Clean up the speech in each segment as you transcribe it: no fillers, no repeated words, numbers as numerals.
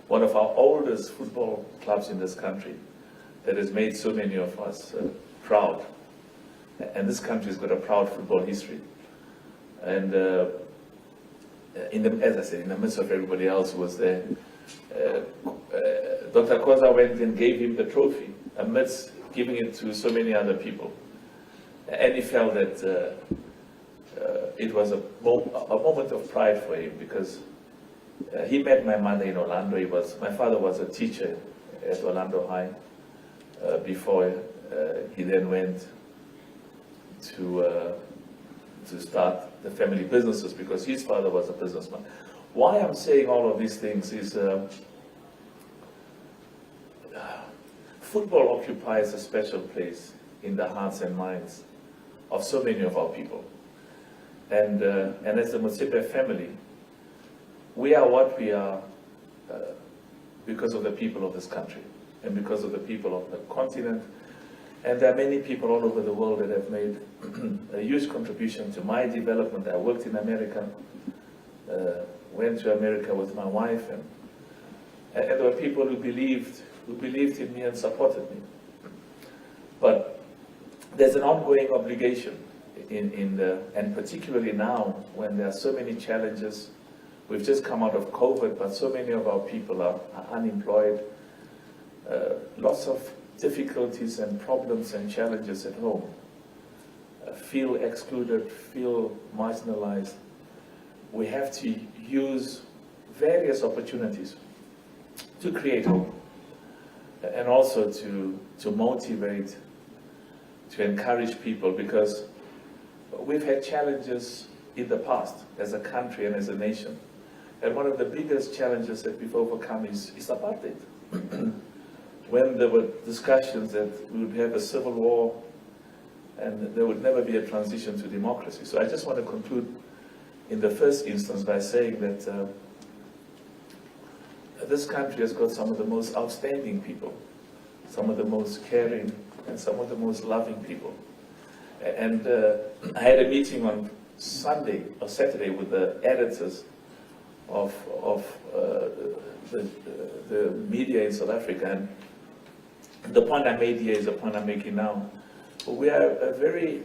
one of our oldest football clubs in this country that has made so many of us proud. And this country's got a proud football history. And as I said, in the midst of everybody else who was there, Dr. Khoza went and gave him the trophy amidst giving it to so many other people. And he felt that it was a moment of pride for him, because he met my mother in Orlando. My father was a teacher at Orlando High before he then went to start the family businesses, because his father was a businessman. Why I'm saying all of these things is football occupies a special place in the hearts and minds of so many of our people. And as the Motsepe family, we are what we are because of the people of this country and because of the people of the continent. And there are many people all over the world that have made a huge contribution to my development. I worked in America, went to America with my wife, and there were people who believed in me and supported me. But there's an ongoing obligation and particularly now when there are so many challenges. We've just come out of COVID, but so many of our people are unemployed. Lots of difficulties and problems and challenges at home. Feel excluded, feel marginalized. We have to use various opportunities to create hope and also to motivate, to encourage people, because we've had challenges in the past as a country and as a nation. And one of the biggest challenges that we've overcome is apartheid. When there were discussions that we would have a civil war and there would never be a transition to democracy. So I just want to conclude in the first instance by saying that this country has got some of the most outstanding people, some of the most caring, and some of the most loving people. And I had a meeting on Sunday or Saturday with the editors of the media in South Africa, and the point I made here is the point I'm making now. We are a very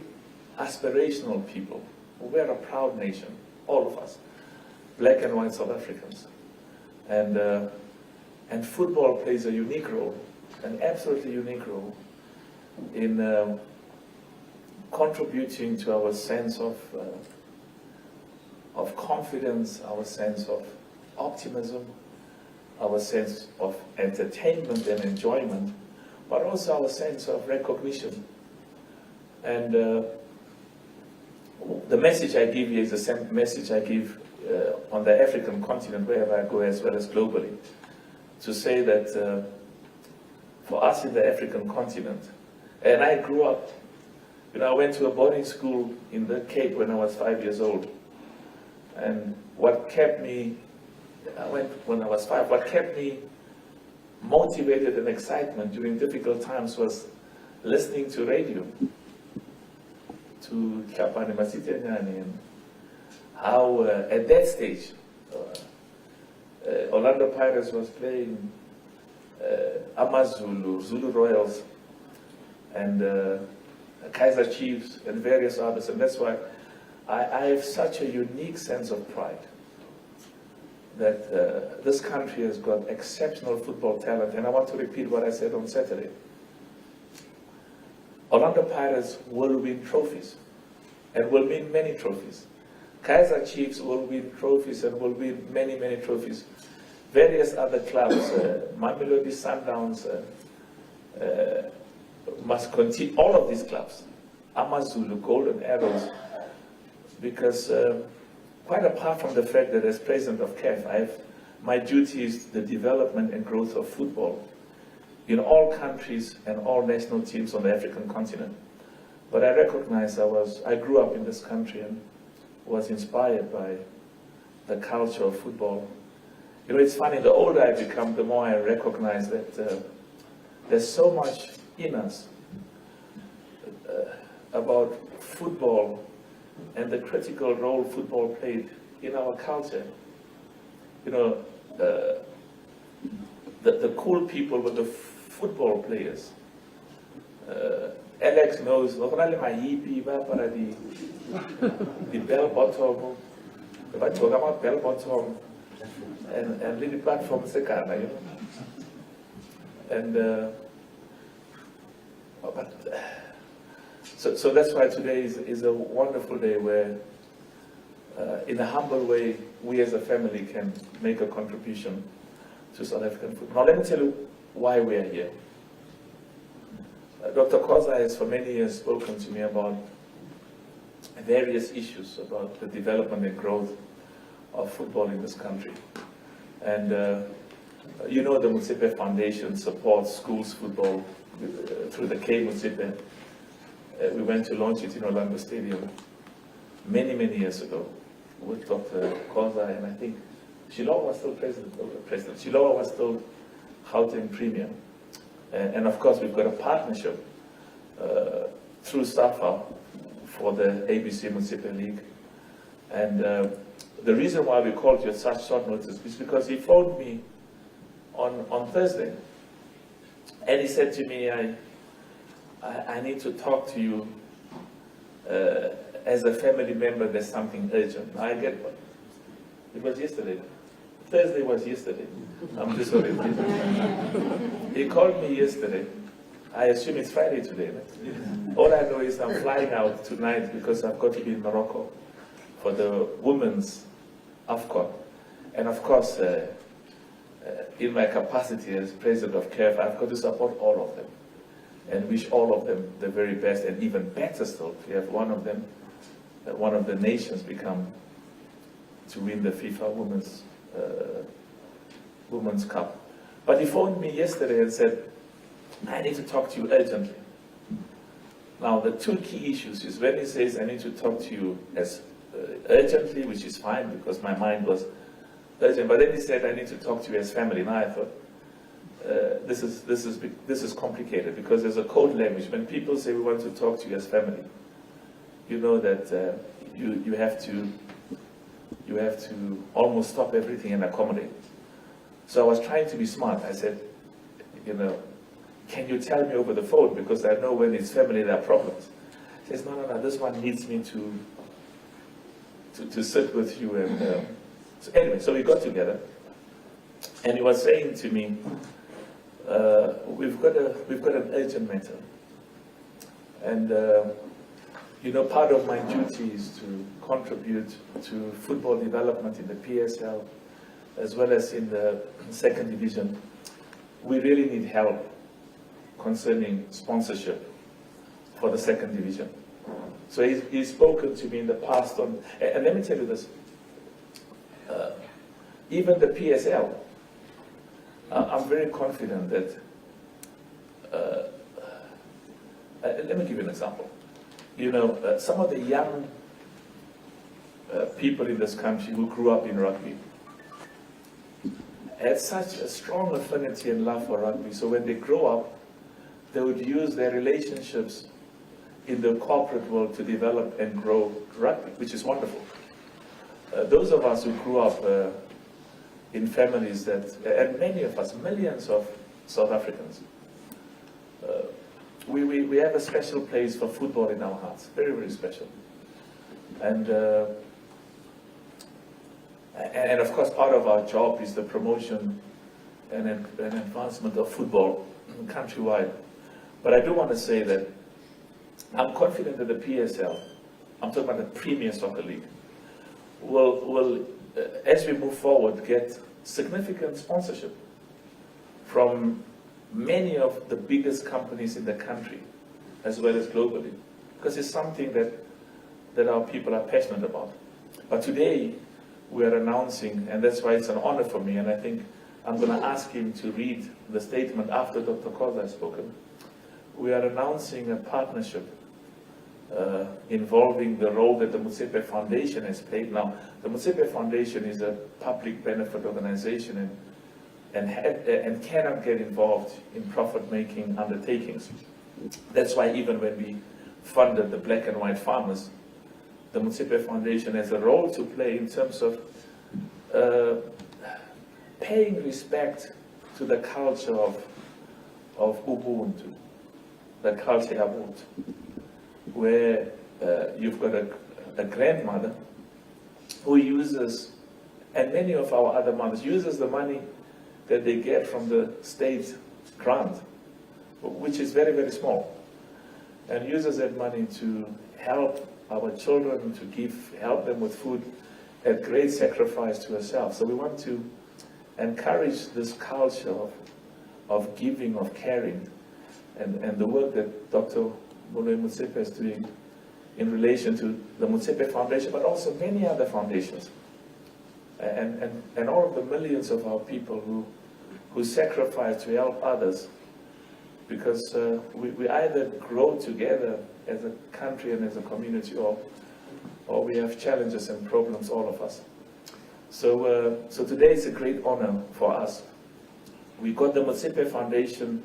aspirational people. We are a proud nation, all of us, black and white South Africans. And football plays a unique role, an absolutely unique role, in contributing to our sense of confidence, our sense of optimism, our sense of entertainment and enjoyment, but also our sense of recognition. And the message I give here is the same message I give on the African continent, wherever I go, as well as globally, to say that for us in the African continent, and I grew up, I went to a boarding school in the Cape when I was 5 years old. And what kept me, I went when I was 5, what kept me motivated and excitement during difficult times was listening to radio, to Chapane Masitenyane, and how at that stage, Orlando Pirates was playing AmaZulu, Zulu Royals, and Kaiser Chiefs, and various others. And that's why I have such a unique sense of pride that this country has got exceptional football talent. And I want to repeat what I said on Saturday. Orlando Pirates will win trophies and will win many trophies. Kaiser Chiefs will win trophies and will win many, many trophies. Various other clubs, Mamelodi Sundowns, must continue, all of these clubs, AmaZulu, Golden Arrows, because quite apart from the fact that as president of CAF, my duty is the development and growth of football in all countries and all national teams on the African continent. But I recognize I grew up in this country and was inspired by the culture of football. It's funny, the older I become, the more I recognize that there's so much in us about football and the critical role football played in our culture. the cool people were the football players. Alex knows, the bell bottom, but talk about bell bottom, and really platform sekana, you know. And so that's why today is a wonderful day where, in a humble way, we as a family can make a contribution to South African football. Now let me tell you why we are here. Dr. Khoza has for many years spoken to me about various issues about the development and growth of football in this country. And you know, the Motsepe Foundation supports schools football through the K Motsepe. We went to launch it in Orlando Stadium many years ago with Dr. Khoza, and I think Shiloh was still president. Shiloh was still Gauteng Premier. And of course, we've got a partnership through SAFA for the ABC Motsepe League. And the reason why we called you at such short notice is because he phoned me on Thursday. And he said to me, I need to talk to you as a family member. There's something urgent. I get what? It was yesterday. Thursday was yesterday. I'm just sorry. He called me yesterday. I assume it's Friday today. Right? All I know is I'm flying out tonight because I've got to be in Morocco for the women's AFCON. And of course, in my capacity as president of CAF, I've got to support all of them and wish all of them the very best, and even better still, to have one of them, one of the nations become to win the FIFA Women's Cup. But he phoned me yesterday and said, I need to talk to you urgently. Now, the two key issues is when he says, I need to talk to you as urgently, which is fine because my mind was urgent, but then he said, I need to talk to you as family. Now I thought, this is complicated because there's a code language. When people say we want to talk to you as family, you know that you have to almost stop everything and accommodate. So I was trying to be smart. I said, you know, can you tell me over the phone, because I know when it's family there are problems. He says, no, this one needs me to sit with you. And so anyway, so we got together, and he was saying to me, we've got an urgent matter, and you know, part of my duty is to contribute to football development in the PSL, as well as in the second division. We really need help concerning sponsorship for the second division. So he's spoken to me in the past on, and let me tell you this, even the PSL, I'm very confident that, let me give you an example. You know, some of the young people in this country who grew up in rugby had such a strong affinity and love for rugby, so when they grow up, they would use their relationships in the corporate world to develop and grow rugby, which is wonderful. Those of us who grew up in families that, and many of us, millions of South Africans, we have a special place for football in our hearts, very, very special. And of course, part of our job is the promotion and advancement of football countrywide. But I do want to say that I'm confident that the PSL, I'm talking about the Premier Soccer League, will as we move forward, get significant sponsorship from many of the biggest companies in the country, as well as globally, because it's something that our people are passionate about. But today, we are announcing, and that's why it's an honor for me, and I think I'm going to ask him to read the statement after Dr. Khoza has spoken. We are announcing a partnership involving the role that the Motsepe Foundation has played. Now, the Motsepe Foundation is a public benefit organization and cannot get involved in profit-making undertakings. That's why even when we funded the Black and White Farmers, the Motsepe Foundation has a role to play in terms of paying respect to the culture of Ubuntu, the culture of Ubuntu, where you've got a grandmother who uses, and many of our other mothers, uses the money that they get from the state grant, which is very, very small, and uses that money to help our children, to help them with food at great sacrifice to herself. So we want to encourage this culture of giving, of caring, and the work that Dr. Motsepe is doing in relation to the Motsepe Foundation, but also many other foundations, and all of the millions of our people who sacrifice to help others, because we either grow together as a country and as a community, or we have challenges and problems, all of us. So today is a great honor for us. We got the Motsepe Foundation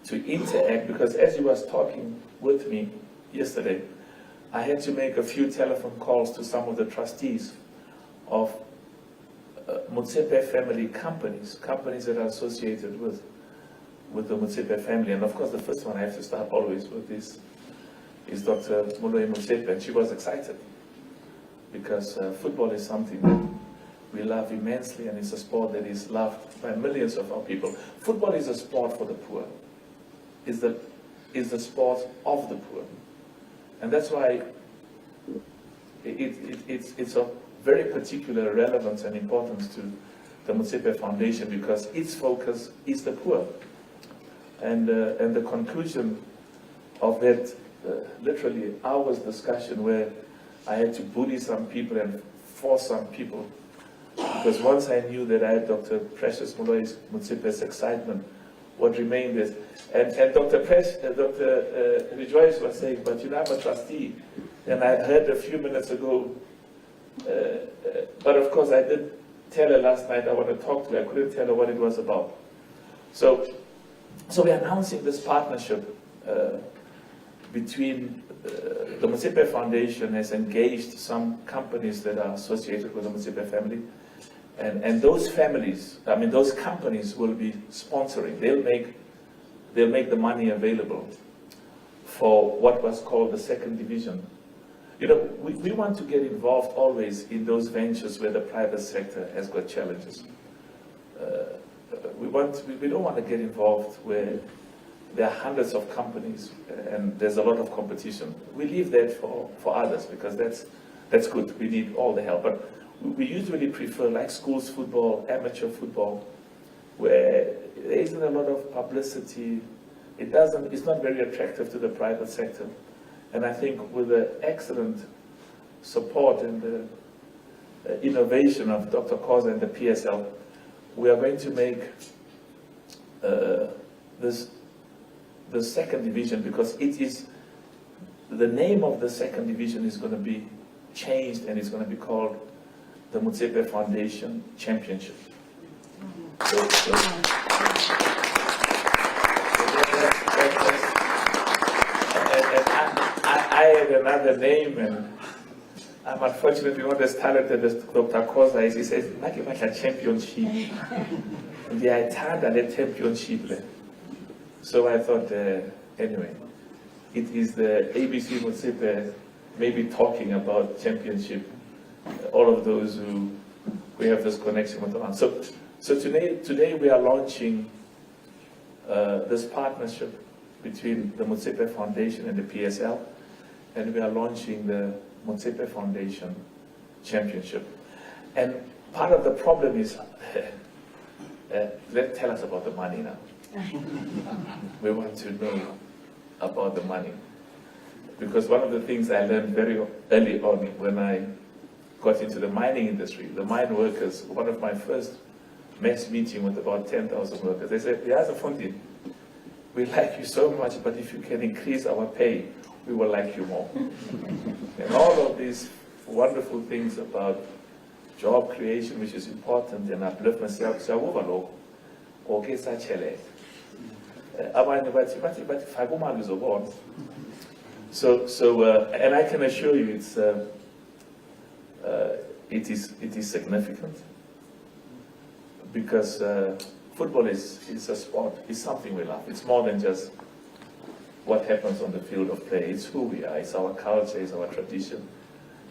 to interact, because as you was talking with me yesterday, I had to make a few telephone calls to some of the trustees of Motsepe family companies that are associated with the Motsepe family. And of course, the first one I have to start always with is Dr. Motsepe, and she was excited, because football is something that we love immensely, and it's a sport that is loved by millions of our people. Football is a sport for the poor. It's the sport of the poor. And that's why it's of very particular relevance and importance to the Motsepe Foundation, because its focus is the poor. And the conclusion of that literally hours discussion, where I had to bully some people and force some people, because once I knew that I had Dr. Precious Motsepe's excitement, what remained is, and Dr. Rejoice was saying, but you know, I'm a trustee, and I heard a few minutes ago, but of course I did tell her last night I want to talk to her. I couldn't tell her what it was about. So we're announcing this partnership between the Motsepe Foundation has engaged some companies that are associated with the Motsepe family, and those families, I mean those companies, will be sponsoring. They'll make the money available for what was called the second division. You know, we want to get involved always in those ventures where the private sector has got challenges. We don't want to get involved where there are hundreds of companies and there's a lot of competition. We leave that for others, because that's good. We need all the help. But we usually prefer, like schools football, amateur football, where there isn't a lot of publicity. It's not very attractive to the private sector. And I think with the excellent support and the innovation of Dr. Khoza and the PSL, we are going to make the second division, because it is, the name of the second division is going to be changed, and it's going to be called the Motsepe Foundation Championship. I had another name, and I'm unfortunately not as talented as Dr. Khoza is. He says, "Make championship." And I had a championship. So I thought, anyway, it is the ABC Motsepe maybe talking about championship, all of those who have this connection with the land. So today we are launching this partnership between the Motsepe Foundation and the PSL, and we are launching the Motsepe Foundation Championship. And part of the problem is, tell us about the money now. We want to know about the money. Because one of the things I learned very early on when I got into the mining industry, the mine workers, one of my first mass meeting with about 10,000 workers, they said, "Yaza Fondi, we like you so much, but if you can increase our pay, we will like you more." And all of these wonderful things about job creation, which is important, and upliftment, and I can assure you it is significant, because football is a sport, it's something we love. It's more than just what happens on the field of play. It's who we are, it's our culture, it's our tradition,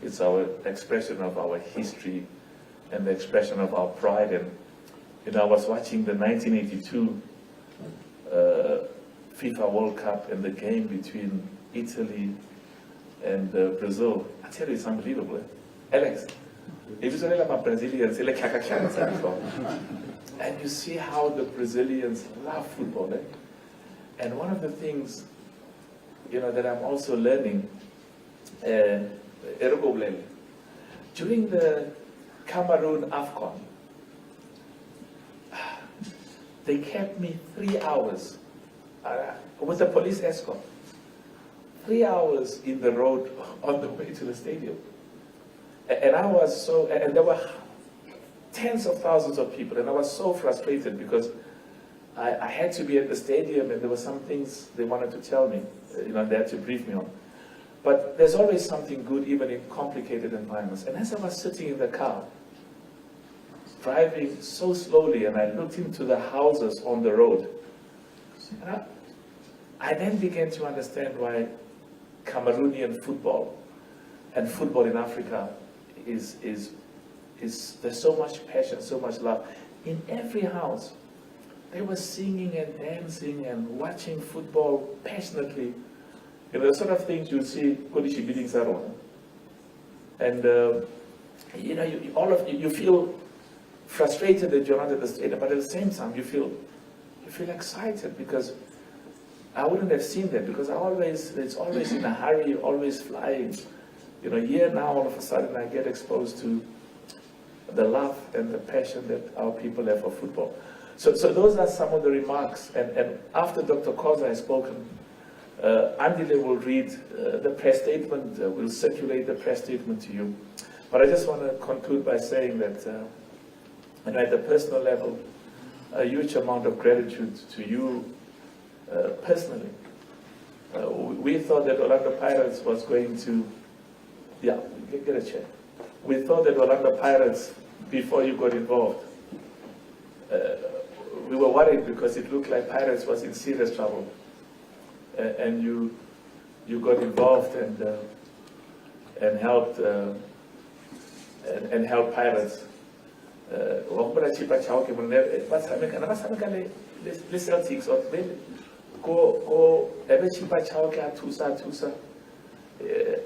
it's our expression of our history and the expression of our pride. And I was watching the 1982 FIFA World Cup and the game between Italy and Brazil. I tell you, it's unbelievable. Alex, if you say about Brazilians, and you see how the Brazilians love football. And one of the things, that I'm also learning, during the Cameroon AFCON, they kept me 3 hours with a police escort. 3 hours in the road on the way to the stadium. And I was so, and there were tens of thousands of people, and I was so frustrated because I had to be at the stadium and there were some things they wanted to tell me, they had to brief me on. But there's always something good even in complicated environments. And as I was sitting in the car, driving so slowly, and I looked into the houses on the road, and I then began to understand why Cameroonian football and football in Africa is there's so much passion, so much love. In every house, they were singing and dancing and watching football passionately. The sort of things you see Kodishi buildings are on. And you feel frustrated that you're not at the stadium, but at the same time you feel excited because I wouldn't have seen that because it's always in a hurry, always flying. Here now all of a sudden I get exposed to the love and the passion that our people have for football. So those are some of the remarks. And after Dr. Khoza has spoken, Andile will read the press statement, we'll circulate the press statement to you. But I just want to conclude by saying that at the personal level, a huge amount of gratitude to you personally. We thought that Orlando Pirates was going to, get a chair. We thought that Orlando Pirates, before you got involved, we were worried because it looked like Pirates was in serious trouble. And you got involved and helped Pirates.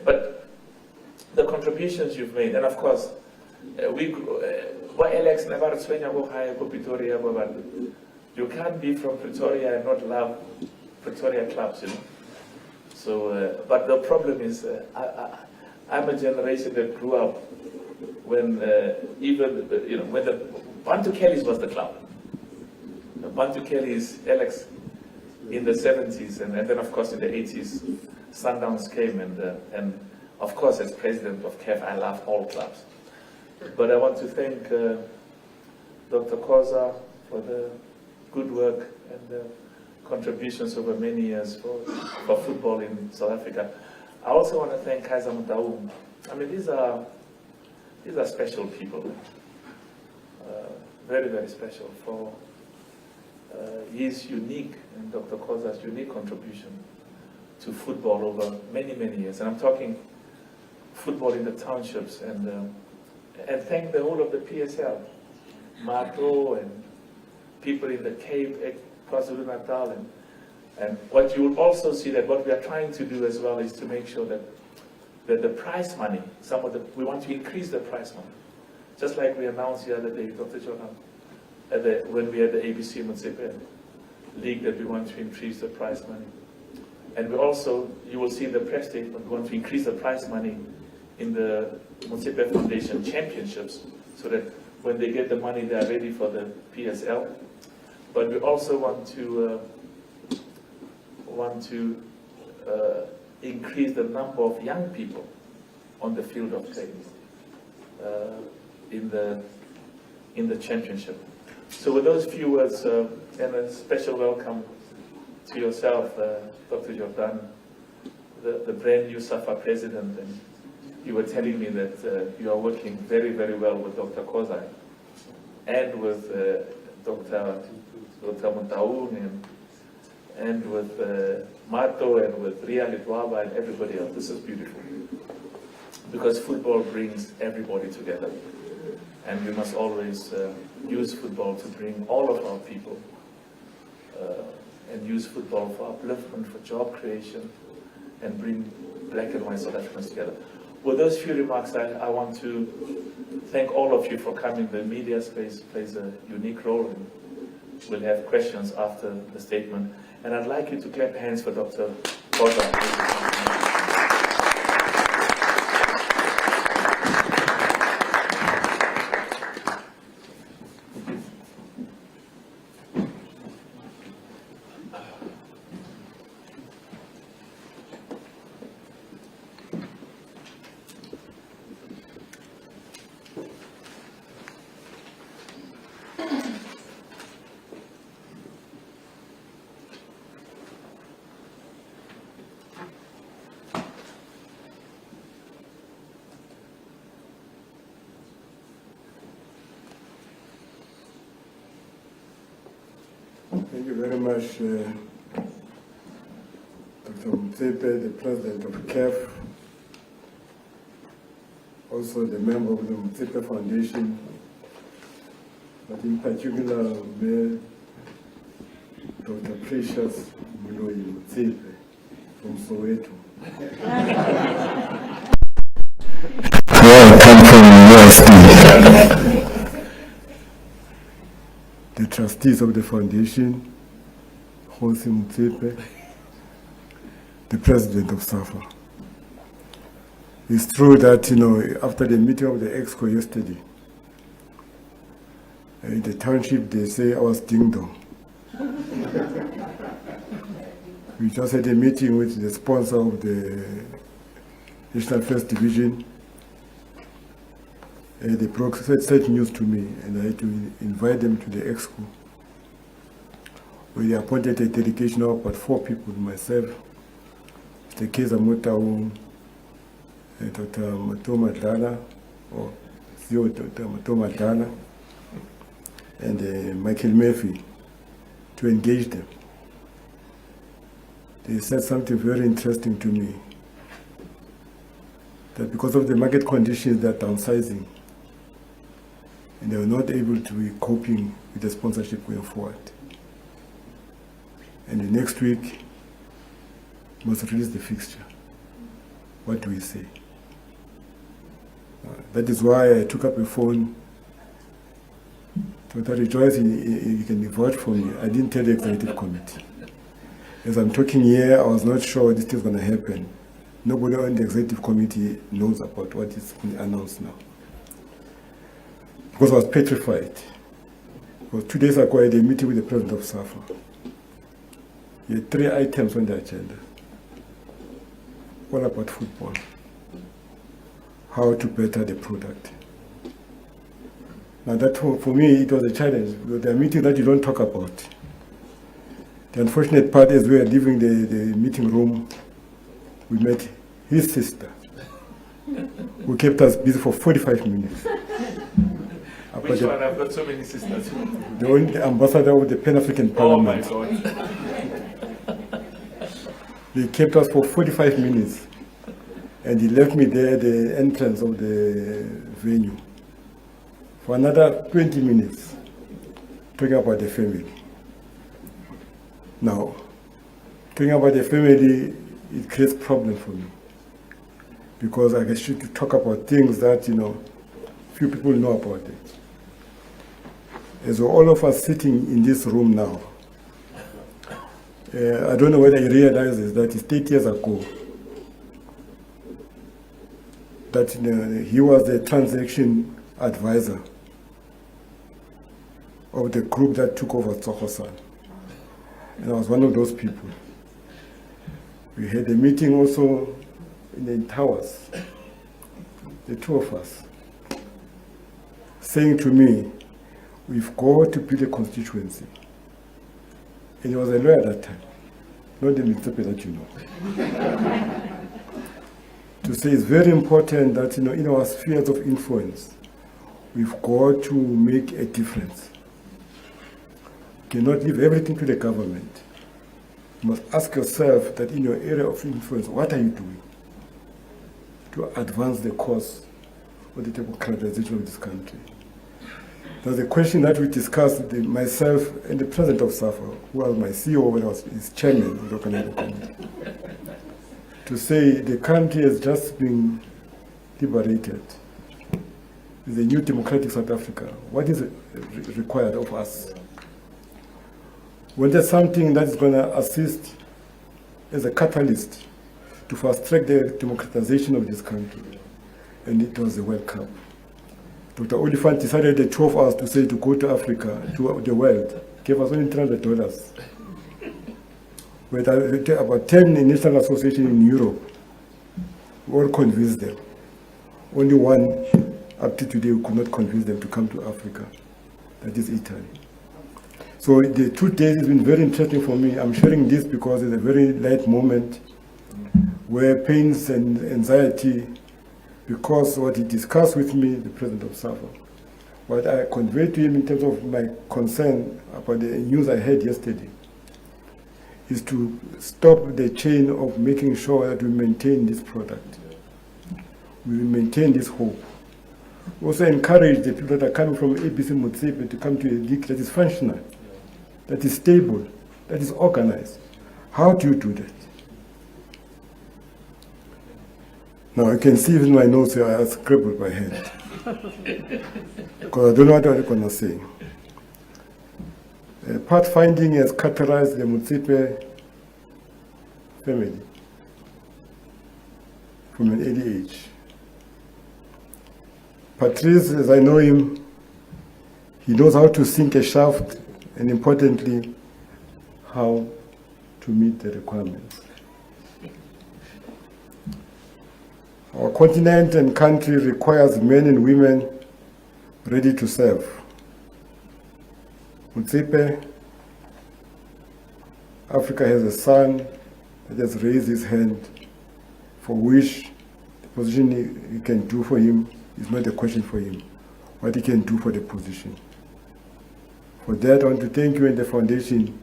But the contributions you've made, and of course, Alex never you can't be from Pretoria and not love Pretoria clubs, So, but the problem is, I'm a generation that grew up when when the Bantu Kellys was the club. The Bantu Kellys, Alex, in the 70s, and then of course in the 80s, Sundowns came, and of course as president of CAF, I love all clubs. But I want to thank Dr. Khoza for the good work and contributions over many years for football in South Africa. I also want to thank Kaiser Motaung. I mean, these are special people, very, very special for his unique, and Dr. Khoza's unique contribution to football over many, many years. And I'm talking football in the townships, and thank the whole of the PSL, Mato and people in the Cape, KwaZulu-Natal, and what you will also see that what we are trying to do as well is to make sure that the prize money, we want to increase the prize money. Just like we announced the other day, Dr. Jonan, when we had the ABC Motsepe League, that we want to increase the prize money. And we also, you will see in the press statement, we want to increase the prize money in the Motsepe Foundation Championships, so that when they get the money, they are ready for the PSL. But we also want to increase the number of young people on the field of play in the championship. So with those few words, and a special welcome to yourself, Dr. Jordan, the brand new SAFA president, and you were telling me that you are working very, very well with Dr. Khoza. and with Dr. Mutaung and with Mato and with Ria Litwaba and everybody else. This is beautiful. Because football brings everybody together. And we must always use football to bring all of our people and use football for upliftment, for job creation, and bring black and white South Africans together. With those few remarks, I want to thank all of you for coming. The media space plays a unique role, and we'll have questions after the statement. And I'd like you to clap hands for Dr. Khoza. Thank you very much, Dr. Motsepe, the president of CAF, also the member of the Motsepe Foundation, but in particular, Dr. Precious Motsepe from Soweto. Where I come from, USD. The trustees of the foundation, Jose Motsepe, the president of SAFA. It's true that, after the meeting of the EXCO yesterday, in the township, they say I was ding dong. We just had a meeting with the sponsor of the National First Division. They broke such news to me, and I had to invite them to the EXCO, where they appointed a delegation of about 4 people, myself, Mr. Keza Mutaung, Dr. Matoma Dala, or CEO Dr. Matoma Dala, and Michael Murphy, to engage them. They said something very interesting to me, that because of the market conditions, they're downsizing, and they were not able to be coping with the sponsorship going forward. And the next week, must release the fixture. What do we say? That is why I took up a phone to rejoice you can vote for me. I didn't tell the executive committee. As I'm talking here, I was not sure this is going to happen. Nobody on the executive committee knows about what is being announced now. Because I was petrified. Because 2 days ago, I had a meeting with the president of SAFA. He had 3 items on the agenda. All about football. How to better the product. Now that for me, it was a challenge. Because there are meetings that you don't talk about. The unfortunate part is we were leaving the meeting room, we met his sister, who kept us busy for 45 minutes. Which one? I've got so many sisters. The only ambassador of the Pan-African Parliament. Oh my God. They kept us for 45 minutes, and he left me there at the entrance of the venue for another 20 minutes, talking about the family. Now, talking about the family, it creates problems for me, because I get to talk about things that, few people know about it. As all of us sitting in this room now, I don't know whether he realizes that it's 8 years ago that he was the transaction advisor of the group that took over Tsohosan. And I was one of those people. We had a meeting also in the towers, the 2 of us, saying to me, we've got to build a constituency. And he was a lawyer at that time, not the Motsepe that you know. To say it's very important that in our spheres of influence, we've got to make a difference. You cannot leave everything to the government. You must ask yourself that in your area of influence, what are you doing to advance the cause of the democratization of this country? That's a question that we discussed, myself and the president of SAFA, who was my CEO when I was his chairman of the organizing committee, to say the country has just been liberated. It's a new democratic South Africa. What is required of us? Well, that's something that is going to assist as a catalyst to fast track the democratization of this country. And it was a World Cup. Dr. Oliphant decided the two of us to say to go to Africa, to the world, gave us only $300. With about 10 national associations in Europe, we all convinced them. Only one, up to today, we could not convince them to come to Africa. That is Italy. So the 2 days has been very interesting for me. I'm sharing this because it's a very light moment where pains and anxiety, because what he discussed with me, the president of SAFA, what I conveyed to him in terms of my concern about the news I heard yesterday, is to stop the chain of making sure that we maintain this product. We maintain this hope. Also encourage the people that are coming from ABC Motsepe to come to a league that is functional, that is stable, that is organized. How do you do that? Now you can see in my notes here I scribbled my hand. Because I don't know what I'm going to say. Part finding has characterized the Motsepe family from an early age. Patrice, as I know him, he knows how to sink a shaft and importantly, how to meet the requirements. Our continent and country requires men and women ready to serve. Motsepe, Africa has a son that has raised his hand, for which the position he can do for him is not a question for him, what he can do for the position. For that, I want to thank you and the foundation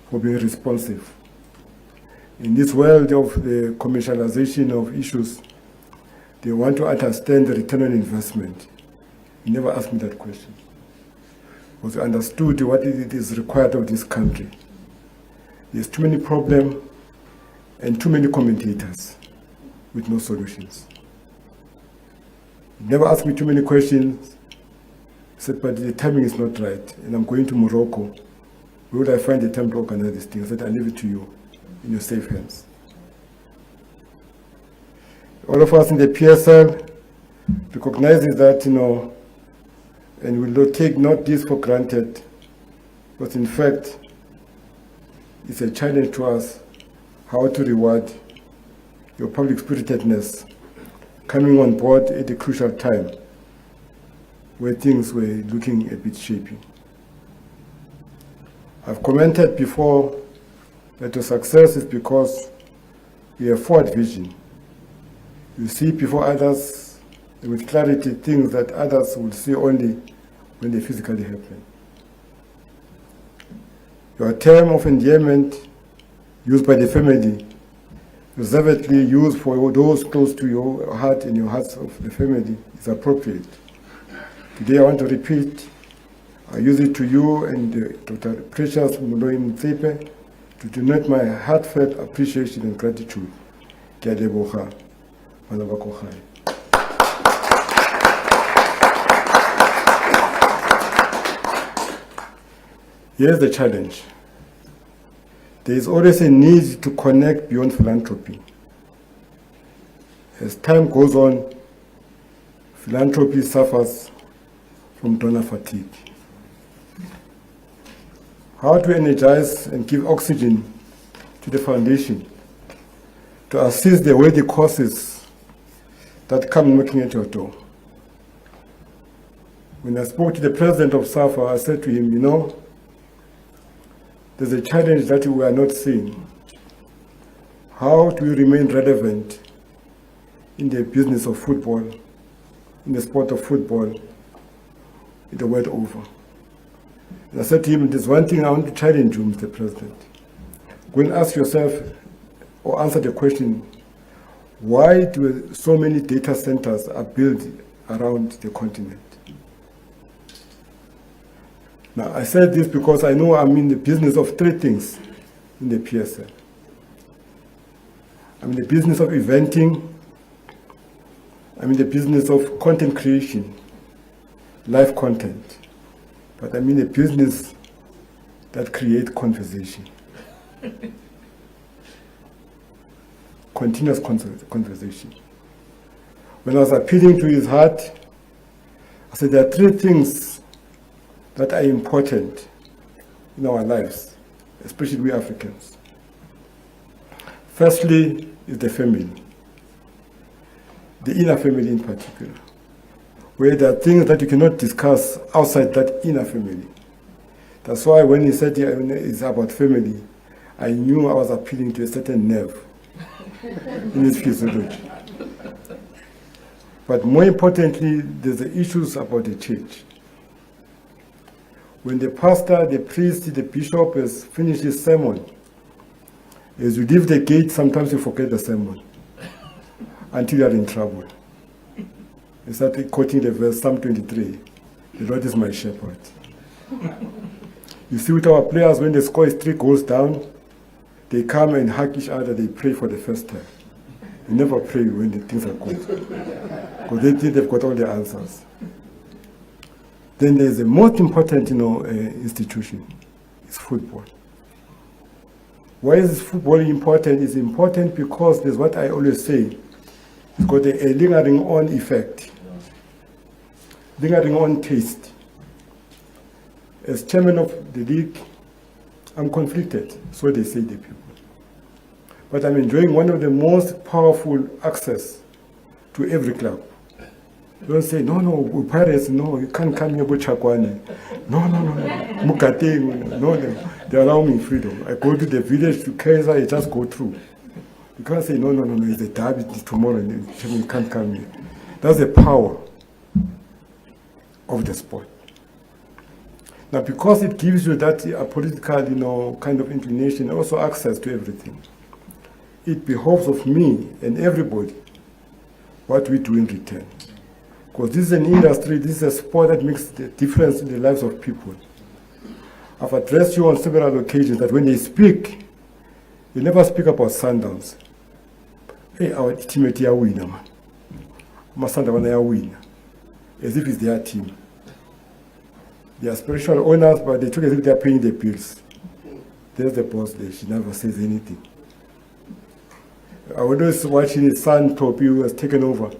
for being responsive. In this world of the commercialization of issues, they want to understand the return on investment. You never asked me that question. Because I understood what it is required of this country. There's too many problems and too many commentators with no solutions. You never asked me too many questions. I said, but the timing is not right, and I'm going to Morocco. Where would I find the time to organize this thing? I said, I leave it to you, in your safe hands. All of us in the PSL recognizes that, and we will take not this for granted, but in fact, it's a challenge to us how to reward your public spiritedness coming on board at a crucial time where things were looking a bit shaky. I've commented before that the success is because we have forward vision. You see before others with clarity things that others will see only when they physically happen. Your term of endearment used by the family, reservedly used for those close to your heart and your hearts of the family, is appropriate. Today I want to repeat, I use it to you and Dr. Precious Motsepe to denote my heartfelt appreciation and gratitude. Ke a leboga, bana ba ko gae. Here's the challenge. There is always a need to connect beyond philanthropy. As time goes on, philanthropy suffers from donor fatigue. How to energize and give oxygen to the foundation to assist the weighty causes that come knocking at your door. When I spoke to the president of SAFA, I said to him, there's a challenge that we are not seeing. How do we remain relevant in the business of football, in the sport of football, the world over. And I said to him, there's one thing I want to challenge you, Mr. President. Go and ask yourself, or answer the question, why do so many data centers are built around the continent? Now, I said this because I know I'm in the business of three things in the PSL. I'm in the business of eventing, I'm in the business of content creation, live content, but I'm in the business that creates conversation. Continuous conversation. When I was appealing to his heart, I said there are three things that are important in our lives, especially we Africans. Firstly is the family, the inner family in particular, where there are things that you cannot discuss outside that inner family. That's why when he said it's about family, I knew I was appealing to a certain nerve in his physiology. But more importantly, there's the issues about the church. When the pastor, the priest, the bishop has finished his sermon, as you leave the gate, sometimes you forget the sermon until you are in trouble. You start quoting the verse, Psalm 23, the Lord is my shepherd. You see with our players, when the score is 3 goals down, they come and hug each other, they pray for the first time. They never pray when the things are good, because they think they've got all the answers. Then there's the most important, institution, it's football. Why is football important? It's important because there's what I always say, it's got a lingering on effect, lingering on taste. As chairman of the league, I'm conflicted, so they say the people. But I'm enjoying one of the most powerful access to every club. Don't say, no, Pirates, no, you can't come here, Chakwane. No, Mukateng, no, they allow me freedom. I go to the village to Kaiser, I just go through. You can't say, no, it's a derby tomorrow, you can't come here. That's the power of the sport. Now, because it gives you that political, kind of inclination, also access to everything, it behoves of me and everybody what we do in return. Because this is an industry, this is a sport that makes the difference in the lives of people. I've addressed you on several occasions that when they speak, they never speak about Sundowns. Hey, our teammate here winner, man. My Sundowns are winner, as if it's their team. They are spiritual owners, but they talk as if they are paying the bills. There's the boss there, she never says anything. I was watching his son, Topi, who has taken over.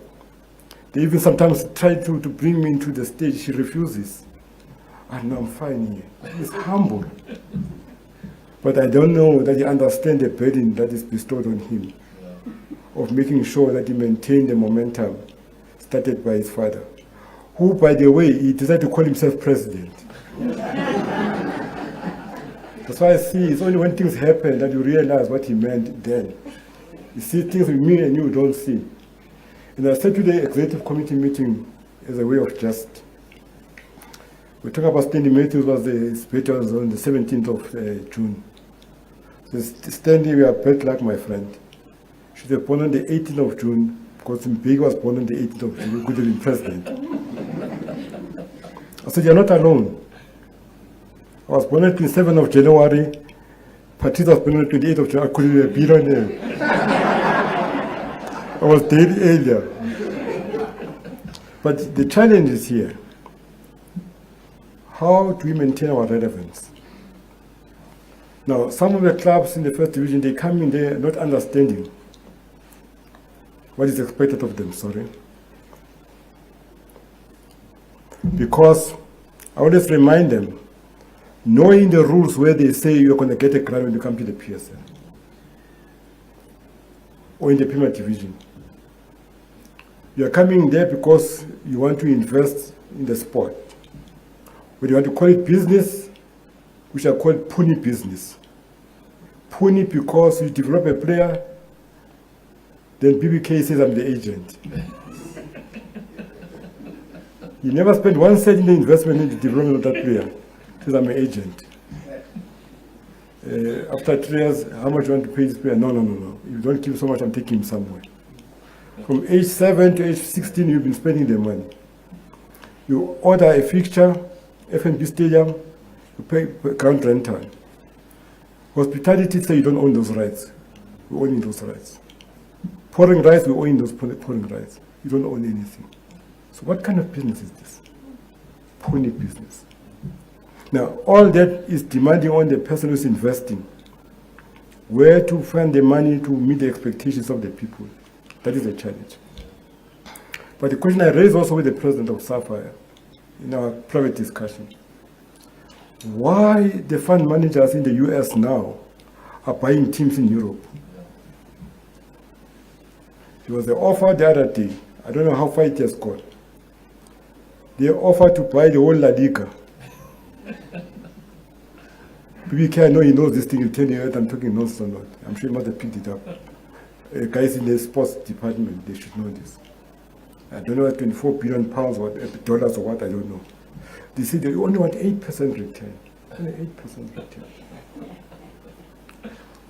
They even sometimes try to bring me into the stage. She refuses. I know I'm fine here. He's humble. But I don't know that he understands the burden that is bestowed on him of making sure that he maintains the momentum started by his father, who, by the way, he decided to call himself president. That's why I see it's only when things happen that you realize what he meant then. You see things with me and you don't see. And I said to the executive committee meeting as a way of just, we talk about Stanley Matthews was the speaker on the 17th of June. So Stanley, we are bad luck, my friend. She was born on the 18th of June, because Mbeki was born on the 18th of June, he could have been president. I said, you're not alone. I was born on the 27th of January, Patrice was born on the 28th of January, I couldn't have been on there. I was dead earlier. But the challenge is here. How do we maintain our relevance? Now, some of the clubs in the first division, they come in there not understanding what is expected of them, Because I always remind them, knowing the rules where they say you're going to get a grant when you come to the PSL or in the Premier Division. You are coming there because you want to invest in the sport. When you want to call it business, we shall call it puny business. Puny because you develop a player, then BBK says I'm the agent. You never spend 1 cent in the investment in the development of that player. Because I'm an agent. After 3 years, how much you want to pay this player? No. If you don't give so much, I'm taking him somewhere. From age 7 to age 16, you've been spending the money. You order a fixture, F&B stadium, you pay ground rental. Hospitality say you don't own those rights. We own those rights. Pouring rights, we own those pouring rights. You don't own anything. So what kind of business is this? Pony business. Now, all that is demanding on the person who's investing where to find the money to meet the expectations of the people. That is a challenge. But the question I raised also with the president of Sapphire in our private discussion, why the fund managers in the US now are buying teams in Europe? There was an offer the other day. I don't know how far it has gone. They offered to buy the whole La Liga. PBK, I know he knows this thing. He'll tell you whether I'm talking nonsense or not. I'm sure he must have picked it up. Guys in the sports department, they should know this. I don't know, 24 billion pounds or dollars or what, I don't know. They say they only want 8% return. Only 8% return.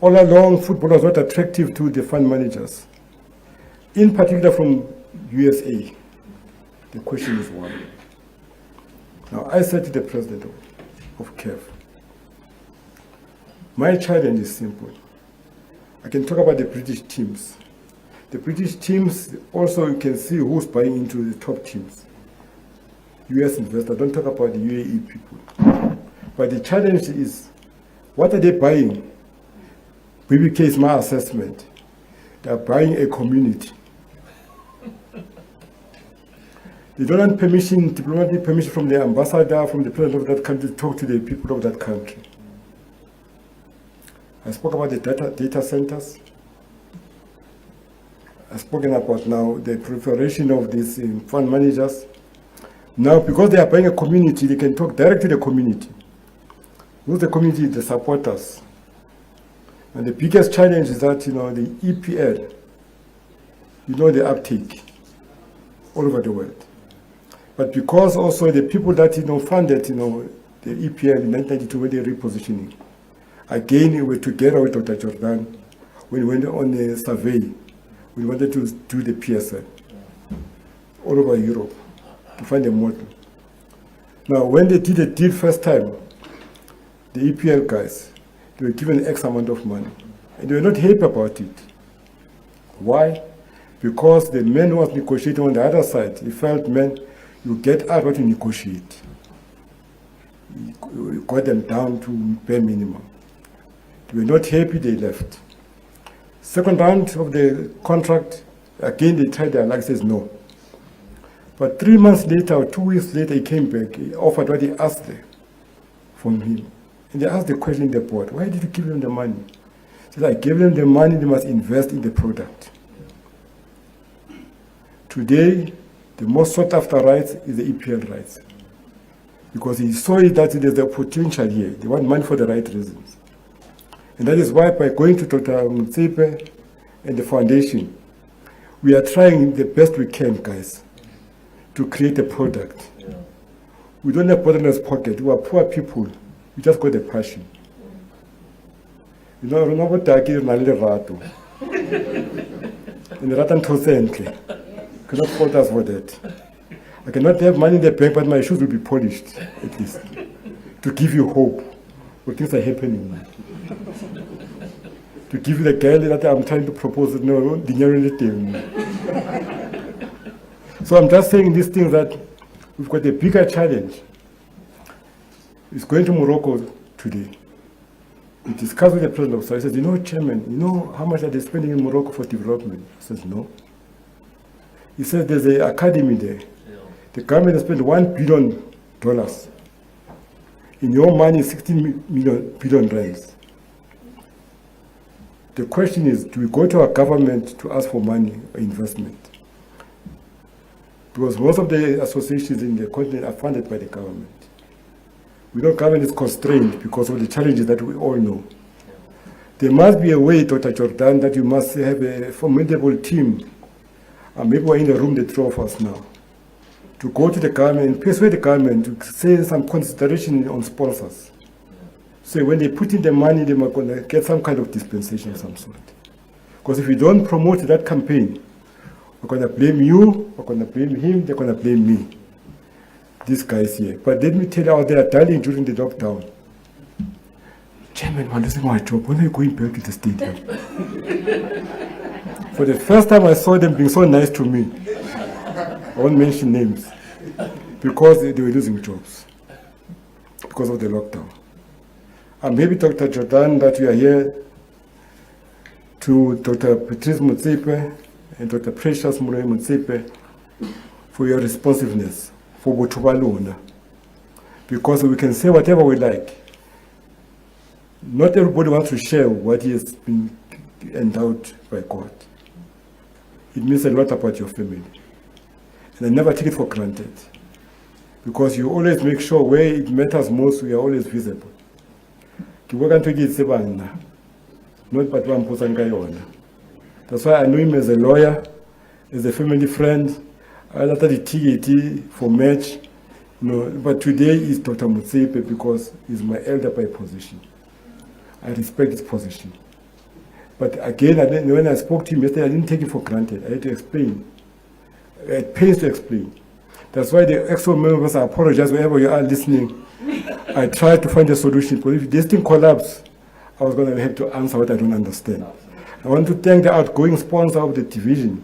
All along, football was not attractive to the fund managers. In particular from USA. The question is why. Now, I said to the president of CAF, my challenge is simple. I can talk about the British teams. The British teams, also you can see who's buying into the top teams. US investors, don't talk about the UAE people. But the challenge is, what are they buying? BBK is my assessment. They are buying a community. They don't want permission, diplomatic permission from the ambassador, from the president of that country to talk to the people of that country. I spoke about the data centers. I've spoken about now the proliferation of these fund managers. Now, because they are buying a community, they can talk directly to the community. Who's the community? The supporters. And the biggest challenge is that, the EPL, the uptake all over the world. But because also the people that, funded, the EPL in 1992 when they're repositioning, again, we were together with Dr. Jordan when we went on a survey. We wanted to do the PSL all over Europe to find a model. Now, when they did the deal first time, the EPL guys, they were given X amount of money. And they were not happy about it. Why? Because the man who was negotiating on the other side, he felt, man, you get out what you negotiate. You got them down to bare minimum. They were not happy, they left. Second round of the contract, again they tried their luck, says no. But 3 months later or 2 weeks later, he came back, he offered what he asked from him. And they asked the question in the board, why did you give them the money? He said, I gave them the money, they must invest in the product. Today, the most sought after rights is the EPL rights. Because he saw that there's a potential here. They want money for the right reasons. And that is why by going to Dr. Motsepe and the foundation, we are trying the best we can, guys, to create a product. Yeah. We don't have bottomless pocket. We are poor people. We just got the passion. Remember Taki Nalirato. And Ratan Tosentle. Cannot fault us for that. I cannot have money in the bank, but my shoes will be polished, at least, to give you hope when things are happening. To give you the girl that I'm trying to propose, So I'm just saying these things that we've got a bigger challenge. It's going to Morocco today. We discussed with the president of Saudi. He says, Chairman, how much are they spending in Morocco for development? He says, no. He says there's an academy there. The government has spent $1 billion. In your money, 16 billion rands. The question is, do we go to our government to ask for money or investment? Because most of the associations in the continent are funded by the government. We know government is constrained because of the challenges that we all know. There must be a way, Dr. Jordan, that you must have a formidable team. Maybe we're in the room, the three of us now, to go to the government and persuade the government to say some consideration on sponsors. So when they put in the money, they are going to get some kind of dispensation of some sort. Because if you don't promote that campaign, we're going to blame you, we're going to blame him, they're going to blame me. These guys here. But let me tell you, they are dying during the lockdown. Chairman, I'm losing my job. When are you going back to the stadium? For the first time I saw them being so nice to me. I won't mention names. Because they were losing jobs. Because of the lockdown. I'm happy, Dr. Jordan, that you are here, to Dr. Patrice Motsepe and Dr. Patrice Motsepe for your responsiveness, for Botubalona. Because we can say whatever we like. Not everybody wants to share what he has been endowed by God. It means a lot about your family. And I never take it for granted. Because you always make sure where it matters most, we are always visible. Not but one person. That's why I know him as a lawyer, as a family friend. I let the TAT for match. But today is Dr. Motsepe because he's my elder by position. I respect his position. But again, when I spoke to him yesterday, I didn't take it for granted. I had to explain. I had pains to explain. That's why the EXO members, I apologize wherever you are listening. I tried to find a solution. Because if this thing collapsed, I was going to have to answer what I don't understand. I want to thank the outgoing sponsor of the division.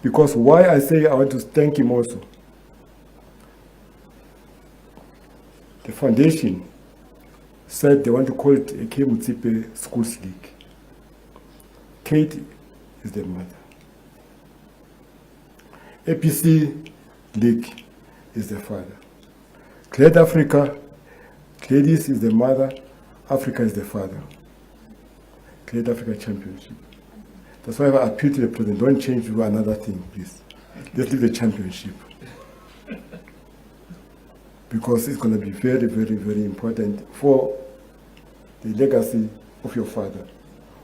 Because why I say I want to thank him also. The foundation said they want to call it a K. Motsepe Schools League. Kate is the mother. APC League is the father. Glad Africa, Gladys is the mother, Africa is the father. Glad Africa Championship. That's why I appeal to the president, don't change to another thing, please. Let's leave the championship. Because it's going to be very, very, very important for the legacy of your father,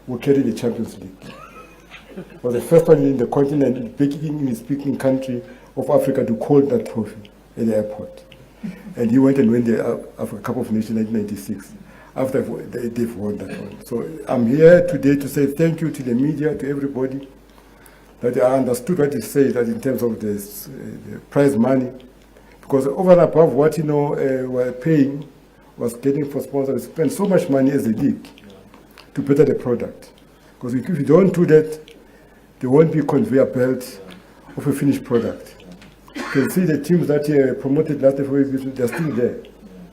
who carried the Champions League. Was the first one in the continent, in the speaking country of Africa, to call that trophy at the airport. And he went and won the Africa Cup of Nations in 1996, after they've won that one. So I'm here today to say thank you to the media, to everybody, that I understood what he said that in terms of the prize money. Because over and above what we're paying, was getting for sponsors, we spend so much money as a league to better the product. Because if you don't do that, there won't be a conveyor belt of a finished product. You can see the teams that promoted last year, they're still there.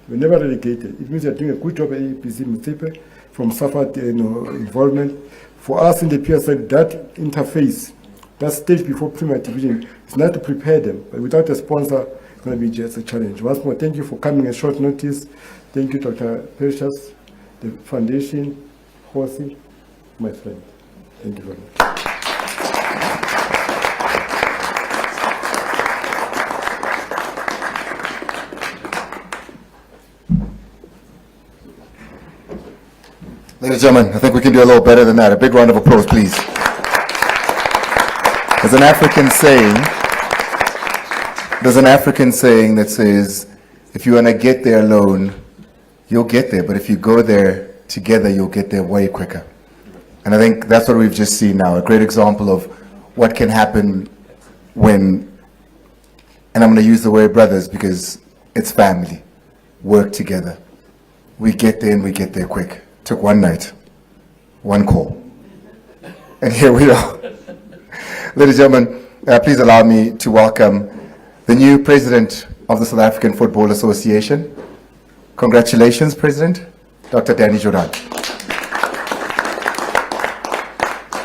We're never relegated. It means they're doing a good job at APC Motsepe from SAFA involvement. For us in the PSL, that interface, that stage before Premier Division, is not to prepare them. But without a sponsor, it's going to be just a challenge. Once more, thank you for coming at short notice. Thank you, Dr. Precious, the foundation, Khoza, my friend. Thank you very much. Ladies and gentlemen, I think we can do a little better than that. A big round of applause, please. There's an African saying that says, if you want to get there alone, you'll get there. But if you go there together, you'll get there way quicker. And I think that's what we've just seen now. A great example of what can happen when, and I'm going to use the word brothers because it's family, work together. We get there and we get there quick. Took one night, one call, and here we are. Ladies and gentlemen, please allow me to welcome the new president of the South African Football Association. Congratulations, President, Dr. Danny Jordan.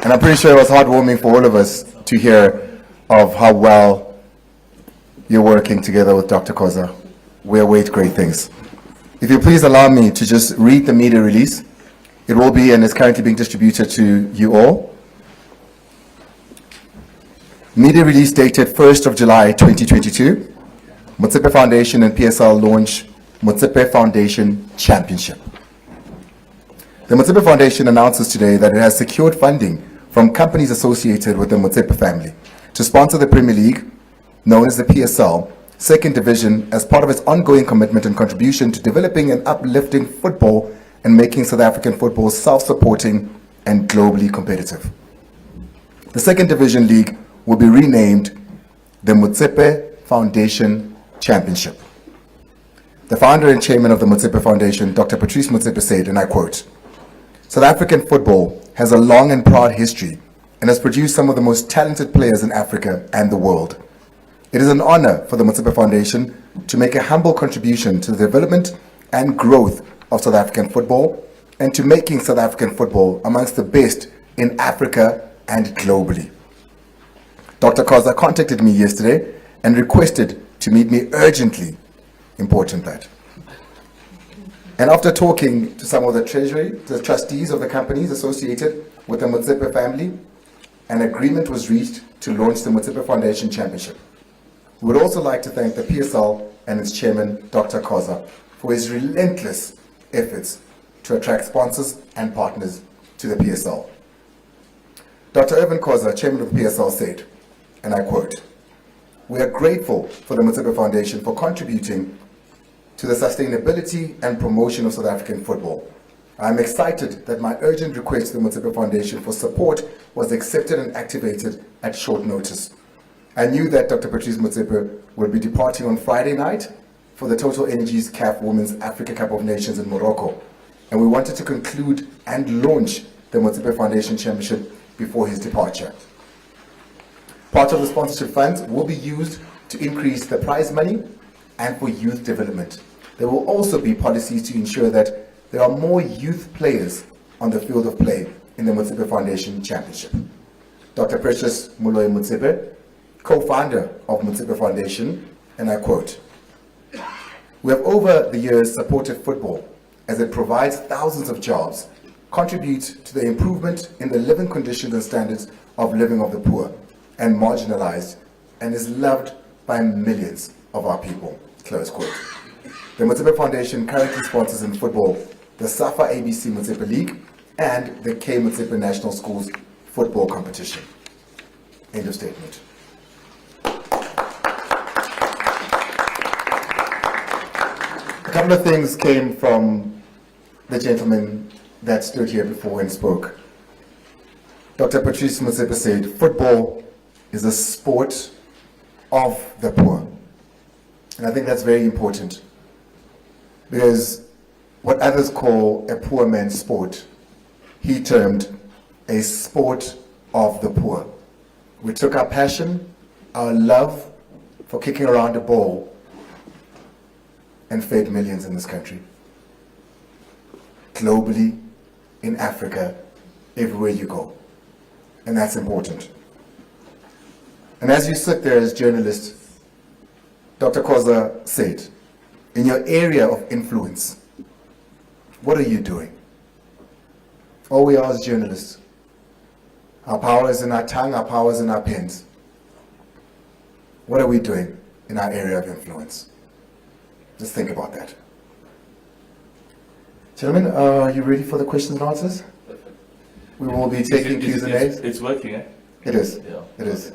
And I'm pretty sure it was heartwarming for all of us to hear of how well you're working together with Dr. Khoza. We await great things. If you please allow me to just read the media release. It will be and is currently being distributed to you all. Media release dated 1st of July 2022. Motsepe Foundation and PSL launch Motsepe Foundation Championship. The Motsepe Foundation announces today that it has secured funding from companies associated with the Motsepe family to sponsor the Premier League, known as the PSL, Second Division as part of its ongoing commitment and contribution to developing and uplifting football and making South African football self-supporting and globally competitive. The Second Division League will be renamed the Motsepe Foundation Championship. The founder and chairman of the Motsepe Foundation, Dr. Patrice Motsepe, said, and I quote, "South African football has a long and proud history and has produced some of the most talented players in Africa and the world. It is an honor for the Motsepe Foundation to make a humble contribution to the development and growth of South African football and to making South African football amongst the best in Africa and globally." Dr. Khoza contacted me yesterday and requested to meet me urgently. Important that. And after talking to some of the treasury, the trustees of the companies associated with the Motsepe family, an agreement was reached to launch the Motsepe Foundation Championship. We would also like to thank the PSL and its chairman, Dr. Khoza, for his relentless efforts to attract sponsors and partners to the PSL. Dr. Irvin Khoza, chairman of the PSL, said, and I quote, "We are grateful for the Motsepe Foundation for contributing to the sustainability and promotion of South African football. I am excited that my urgent request to the Motsepe Foundation for support was accepted and activated at short notice. I knew that Dr. Patrice Motsepe would be departing on Friday night for the Total Energies CAF Women's Africa Cup of Nations in Morocco, and we wanted to conclude and launch the Motsepe Foundation Championship before his departure. Part of the sponsorship funds will be used to increase the prize money and for youth development. There will also be policies to ensure that there are more youth players on the field of play in the Motsepe Foundation Championship." Dr. Patrice Motsepe, co-founder of Motsepe Foundation, and I quote, "We have over the years supported football as it provides thousands of jobs, contributes to the improvement in the living conditions and standards of living of the poor and marginalized, and is loved by millions of our people." Close quote. The Motsepe Foundation currently sponsors in football the SAFA ABC Motsepe League and the K Motsepe National Schools football competition. End of statement. A couple of things came from the gentleman that stood here before and spoke. Dr. Patrice Motsepe said, "Football is a sport of the poor." And I think that's very important, because what others call a poor man's sport, he termed a sport of the poor. We took our passion, our love for kicking around a ball, and fed millions in this country. Globally, in Africa, everywhere you go. And that's important. And as you sit there as journalists, Dr. Khoza said, in your area of influence, what are you doing? All we are as journalists. Our power is in our tongue, our power is in our pens. What are we doing in our area of influence? Just think about that. Gentlemen, are you ready for the questions and answers? We will be taking Q's and A's. It's working, eh? It is. Yeah. It is.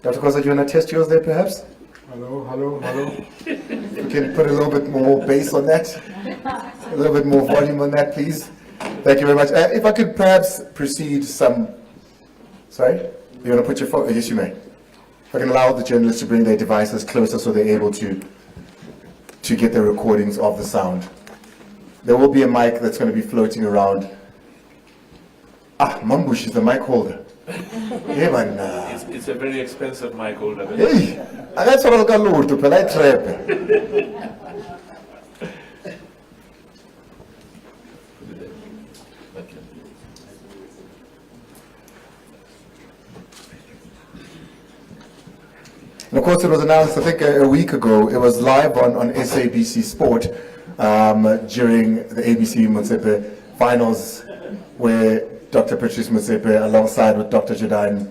Dr. Khoza, do you want to test yours there perhaps? Hello, hello, hello. We can put a little bit more bass on that, a little bit more volume on that, please. Thank you very much. If I could perhaps proceed some, sorry? You want to put your phone? Yes, you may. If I can allow the journalists to bring their devices closer so they're able to get the recordings of the sound. There will be a mic that's going to be floating around. Ah, Mambush is the mic holder. Yeah, man. It's a very expensive mic holder. Hey, that's what I'll go to polite trap. And of course, it was announced, I think, a week ago. It was live on SABC Sport during the ABC Motsepe finals, where Dr. Patrice Motsepe, alongside with Dr. Jordan,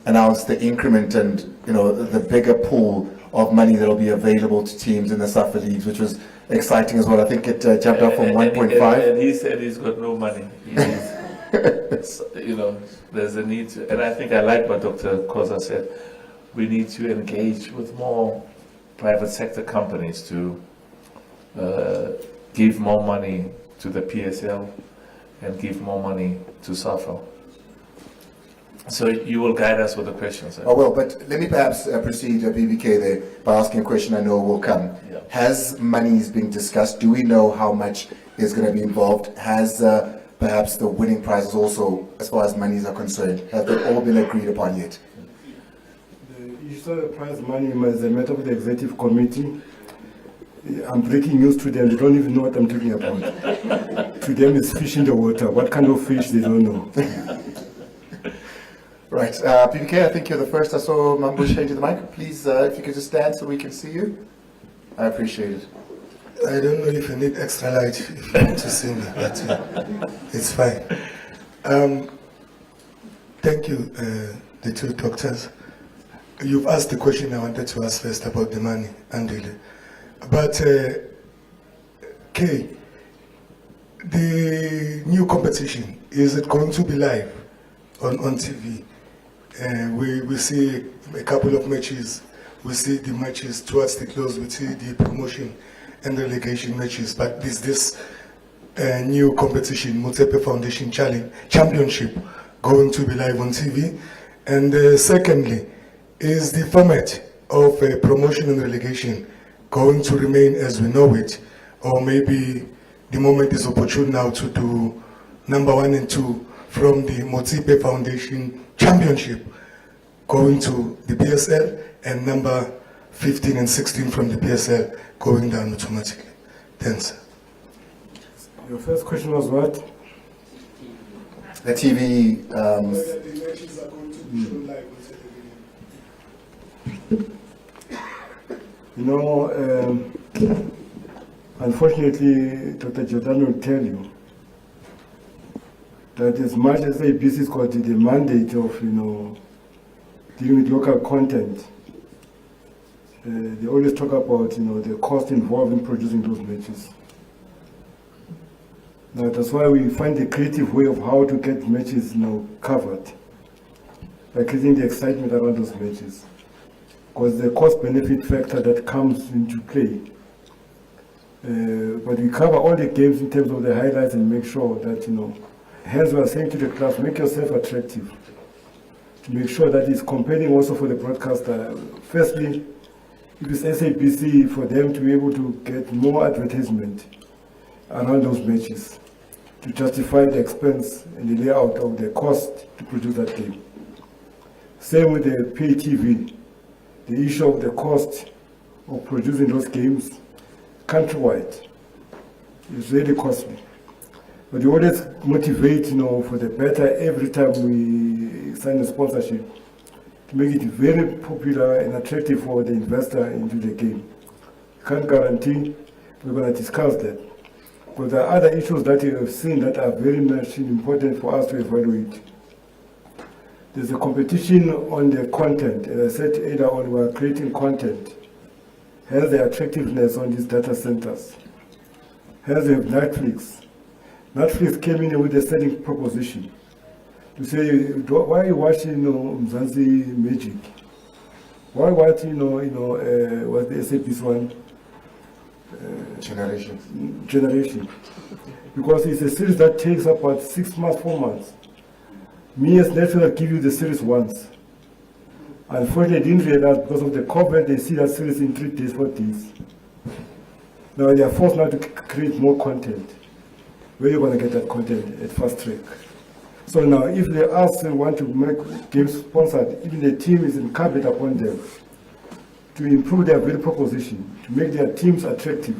announced the increment and the bigger pool of money that will be available to teams in the SAFA leagues, which was exciting as well. I think it jumped up from 1.5. And he said he's got no money. There's a need to, and I think I like what Dr. Khoza said. We need to engage with more private sector companies to give more money to the PSL and give more money to SAFA. So you will guide us with the questions. Oh, well, but let me perhaps proceed, BBK, there by asking a question I know will come. Yeah. Has monies been discussed? Do we know how much is going to be involved? Has perhaps the winning prizes also, as far as monies are concerned, have they all been agreed upon yet? The issue of the prize money is a matter of the executive committee. I'm breaking news to them. They don't even know what I'm talking about. To them, it's fish in the water. What kind of fish, they don't know. Right, BBK, I think you're the first. I saw Mambo change the mic. Please, if you could just stand so we can see you. I appreciate it. I don't know if you need extra light if you want to see me, but it's fine. Thank you, the two doctors. You've asked the question I wanted to ask first about the money, Andile. But, Kay, the new competition, is it going to be live on TV? We see a couple of matches. We see the matches towards the close. We see the promotion and relegation matches. But is this new competition, Motsepe Foundation Championship, going to be live on TV? And secondly, is the format of promotion and relegation going to remain as we know it? Or maybe the moment is opportune now to do number 1 and 2 from the Motsepe Foundation Championship going to the PSL, and number 15 and 16 from the PSL going down automatically. Thanks. Your first question was what? The TV. Whether the matches are going to be shown live on television. You know, unfortunately, Dr. Jordan will tell you that as much as ABC has got the mandate of, dealing with local content, they always talk about, the cost involved in producing those matches. Now, that's why we find a creative way of how to get matches, covered, by creating the excitement around those matches. Because the cost-benefit factor that comes into play. But we cover all the games in terms of the highlights and make sure that, hence we are saying to the class, make yourself attractive. To make sure that it's compelling also for the broadcaster. Firstly, if it's SABC, for them to be able to get more advertisement around those matches, to justify the expense and the layout of the cost to produce that game. Same with the pay TV, the issue of the cost of producing those games countrywide is really costly. But we always motivate, for the better every time we sign a sponsorship to make it very popular and attractive for the investor into the game. Can't guarantee, we're going to discuss that. But there are other issues that you have seen that are very much important for us to evaluate. There's a competition on the content. As I said earlier on, we are creating content. Hence the attractiveness on these data centers. Hence we have Netflix. Netflix came in with a selling proposition to say, why are you watching, Mzansi Magic? Why watching, what's the SAP's one? Generation. Because it's a series that takes about 6 months, 4 months. Me as Netflix will give you the series once. Unfortunately, I didn't realize because of the COVID, they see that series in 3 days, 4 days. Now they are forced now to create more content. Where are you going to get that content at fast track? So now, if they want to make games sponsored, even the team is incumbent upon them to improve their value proposition, to make their teams attractive,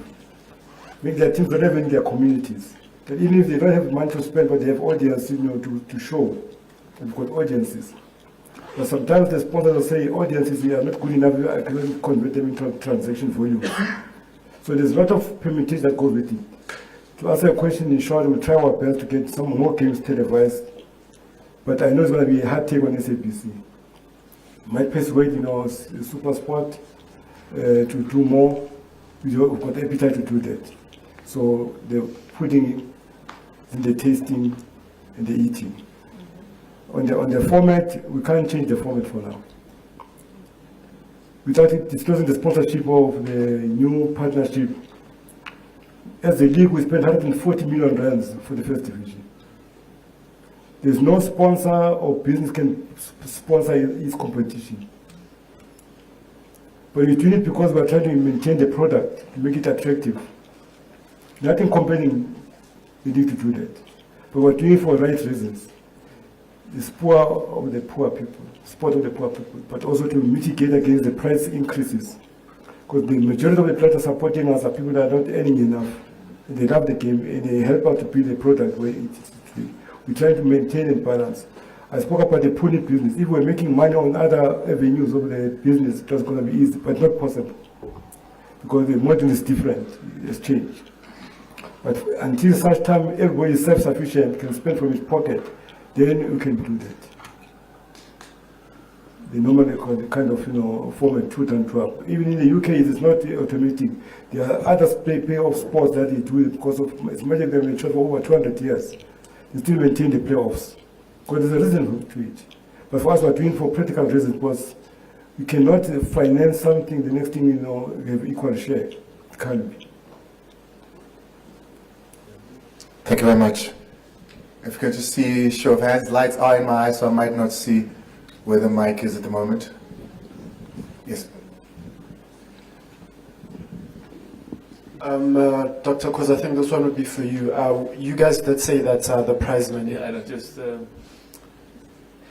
make their teams relevant in their communities. That even if they don't have money to spend, but they have audience, to show. They've got audiences. But sometimes the sponsors will say, audiences are not good enough, I cannot convert them into transaction volume. So there's a lot of permutation that goes with it. To answer your question, in short, we'll try our best to get some more games televised. But I know it's going to be a hard take on SABC. Might persuade, Super Sport to do more. We've got appetite to do that. So they're putting in the tasting and the eating. On the format, we can't change the format for now. without disclosing the sponsorship of the new partnership, as a league, we spent 140 million rands for the first division. There's no sponsor or business can sponsor its competition. But we're doing it because we're trying to maintain the product, to make it attractive. Nothing compelling, we need to do that. But we're doing it for the right reasons. It's poor of the poor people, sport of the poor people, but also to mitigate against the price increases. Because the majority of the players supporting us are people that are not earning enough. And they love the game and they help us to build the product where it is today. We try to maintain and balance. I spoke about the pony business. If we're making money on other avenues of the business, it was going to be easy, but not possible. Because the model is different, it's changed. But until such time everybody is self-sufficient, can spend from his pocket, then we can do that. They normally call the kind of, form a truth and trap. Even in the UK, it is not automatic. There are other playoff sports that they do it because of, it's magic they've been for over 200 years. They still maintain the playoffs. Because there's a reason to it. But for us, we're doing it for practical reasons because we cannot finance something, the next thing we have equal share. It can't be. Thank you very much. If you could just see show of hands, lights are in my eyes, so I might not see where the mic is at the moment. Yes. Dr. Khoza, I think this one would be for you. You guys did say that the prize money. Yeah, I don't just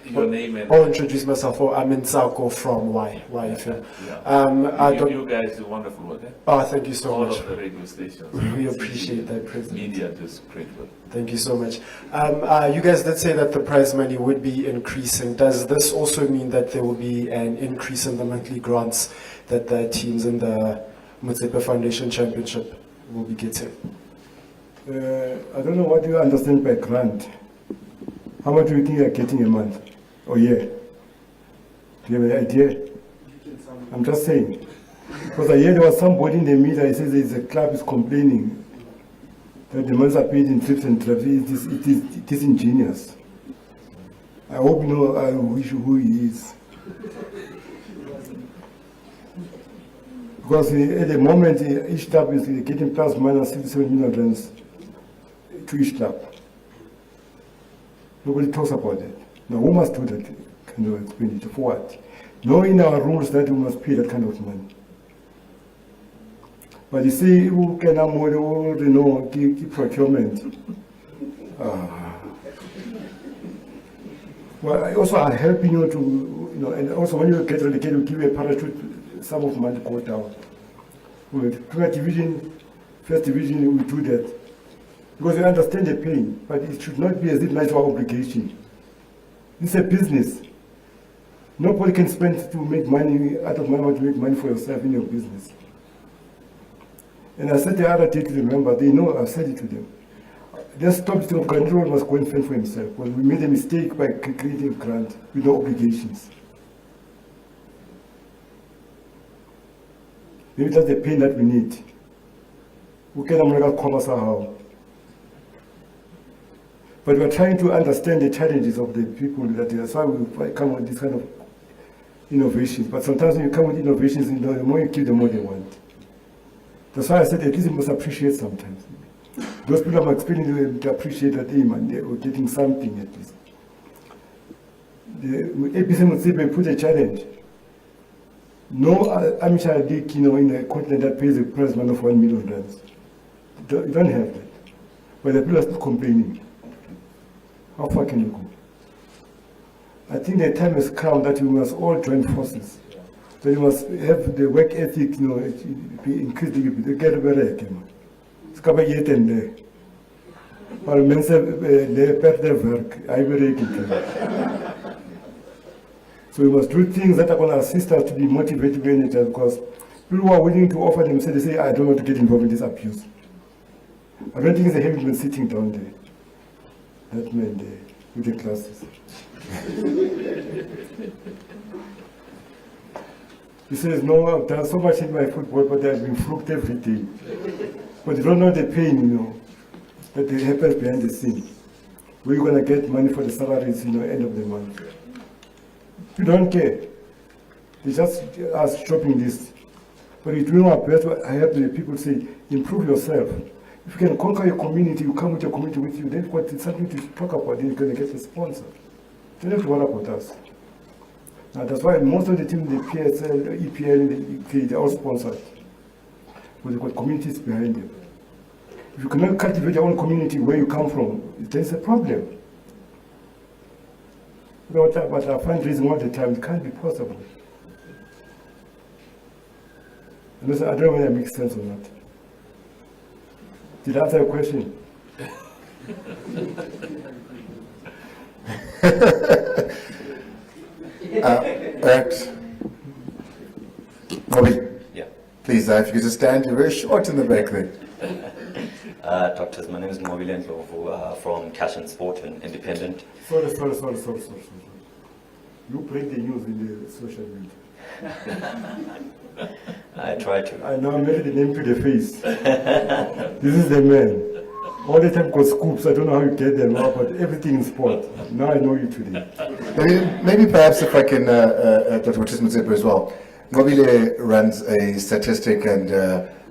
your name and. I'll introduce myself. I'm Nsako from YFM. Yeah. You guys do wonderful work. Oh, thank you so All much. of the radio stations. We appreciate that, President. Media does great work. Thank you so much. You guys did say that the prize money would be increasing. Does this also mean that there will be an increase in the monthly grants that the teams in the Motsepe Foundation Championship will be getting? I don't know what you understand by grant. How much do you think you're getting a month or year? Do you have an idea? I'm just saying. Because I heard there was somebody in the media who says the club is complaining that the months are paid in trips and traps. It is ingenious. I hope you know who he is. Because at the moment, each club is getting plus minus 67 million rands to each club. Nobody talks about that. Now, who must do that kind of expenditure? For what? Knowing our rules that we must pay that kind of money. But you see, who can keep procurement? Well, I also are helping you to, and also when you get relegated, we give you a parachute, sum of money go down. With division, first division, we do that. Because we understand the pain, but it should not be as if it's our obligation. It's a business. Nobody can spend to make money out of money to make money for yourself in your business. And I said the other day to them, remember, they know I said it to them. Just stop this of grant, everyone must go and fend for himself. Because we made a mistake by creating a grant with no obligations. Maybe that's the pain that we need. We can commerce how. But we're trying to understand the challenges of the people that's why we come with this kind of innovations. But sometimes when you come with innovations, the more you give, the more they want. That's why I said at least you must appreciate sometimes. Those people I'm explaining to appreciate that, hey man, they were getting something at least. The APC Motsepe put a challenge. No amateur league, in a continent that pays a prize money of 1 million rands. You don't have that. But the people are still complaining. How far can you go? I think the time has come that we must all join forces. So you must have the work ethic, be increased. You get better again. It's coming yet and there. Maar mensen leren werk. I werk it. So we must do things that are going to assist us to be motivated in it, because people who are willing to offer themselves, they say, I don't want to get involved in this abuse. I don't think it's a heavy man sitting down there. That man there with the glasses. He says, no, I've done so much in my football, but I've been fruit every day. But you don't know the pain, that happens behind the scene. Where you're going to get money for the salaries, end of the month. You don't care. They just are shopping list. But it will not better. I have the people say, improve yourself. If you can conquer your community, you come with your community with you, then what is something to talk about, then you're going to get a sponsor. Don't have to worry about us. Now that's why most of the teams, the PSL, the EPL, the UK, they're all sponsored. Because they've got communities behind them. If you cannot cultivate your own community where you come from, there's a problem. But our fundraising all the time, it can't be possible. And I don't know whether that makes sense or not. Did I answer your question? Right. Bobby, Yeah. please, if you could just stand, you're very short in the back there. Doctors, my name is Mobile Ndlovu from Cash and Sport and Independent. Sorry. You break the news in the social media. I try to. I now made the name to the face. This is the man. All the time got scoops. I don't know how you get them out, but everything in sport. Now I know you today. Maybe perhaps if I can, Dr. Patrice Motsepe as well. Mobile runs a statistic and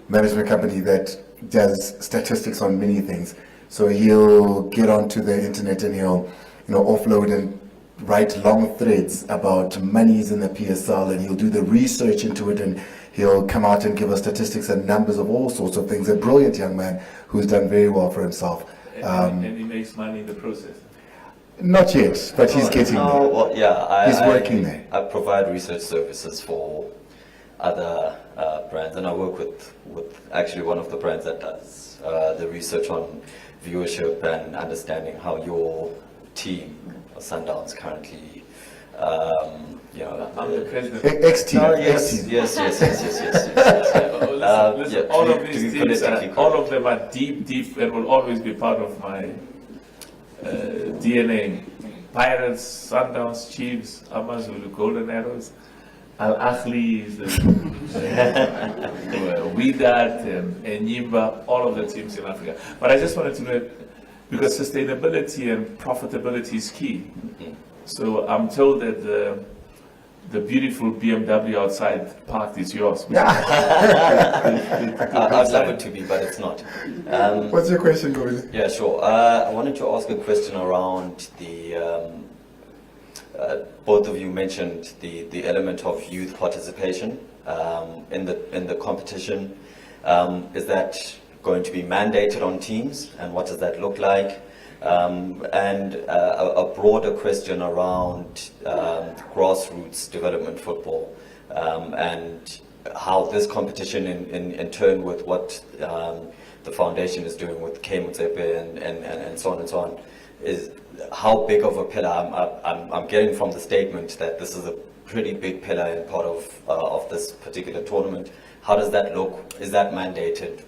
management company that does statistics on many things. So he'll get onto the internet and he'll, offload and write long threads about monies in the PSL, and he'll do the research into it, and he'll come out and give us statistics and numbers of all sorts of things. A brilliant young man who's done very well for himself. And he makes money in the process. Not yet, but he's getting No, there. well, yeah, He's working there. I provide research services for other brands, and I work with actually one of the brands that does the research on viewership and understanding how your team, Sundowns, currently, I'm the president. Ex-team. yes. Listen, all of these teams, all of them are deep, and will always be part of my DNA. Pirates, Sundowns, Chiefs, Amazulu, Golden Arrows, Al Ahly, Wydad, and Enyimba, all of the teams in Africa. But I just wanted to know, because sustainability and profitability is key. So I'm told that the beautiful BMW outside parked is yours. I'd love it to be, but it's not. What's your question, Gobile? Yeah, sure. I wanted to ask a question around the, both of you mentioned the element of youth participation in the competition. Is that going to be mandated on teams, and what does that look like? And a broader question around grassroots development football, and how this competition in turn with what the foundation is doing with K Motsepe and so on and so on, is how big of a pillar. I'm getting from the statement that this is a pretty big pillar and part of this particular tournament. How does that look? Is that mandated?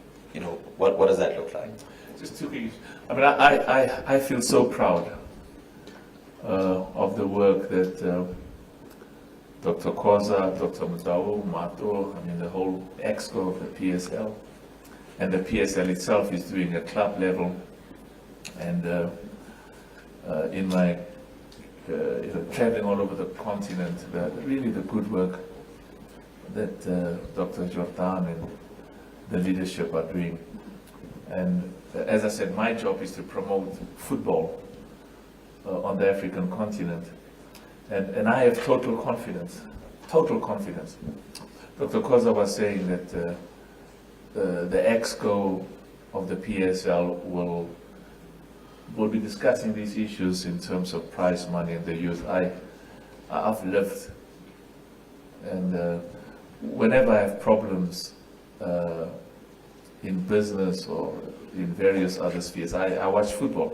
What does that look like? Just to be, I feel so proud of the work that Dr. Khoza, Dr. Mutau, Mato, the whole EXCO of the PSL, and the PSL itself is doing at club level. And in my traveling all over the continent, really the good work that Dr. Jordan and the leadership are doing. And as I said, my job is to promote football on the African continent. And I have total confidence. Dr. Khoza was saying that the EXCO of the PSL will be discussing these issues in terms of prize money and the youth. I've lived, and whenever I have problems in business or in various other spheres, I watch football.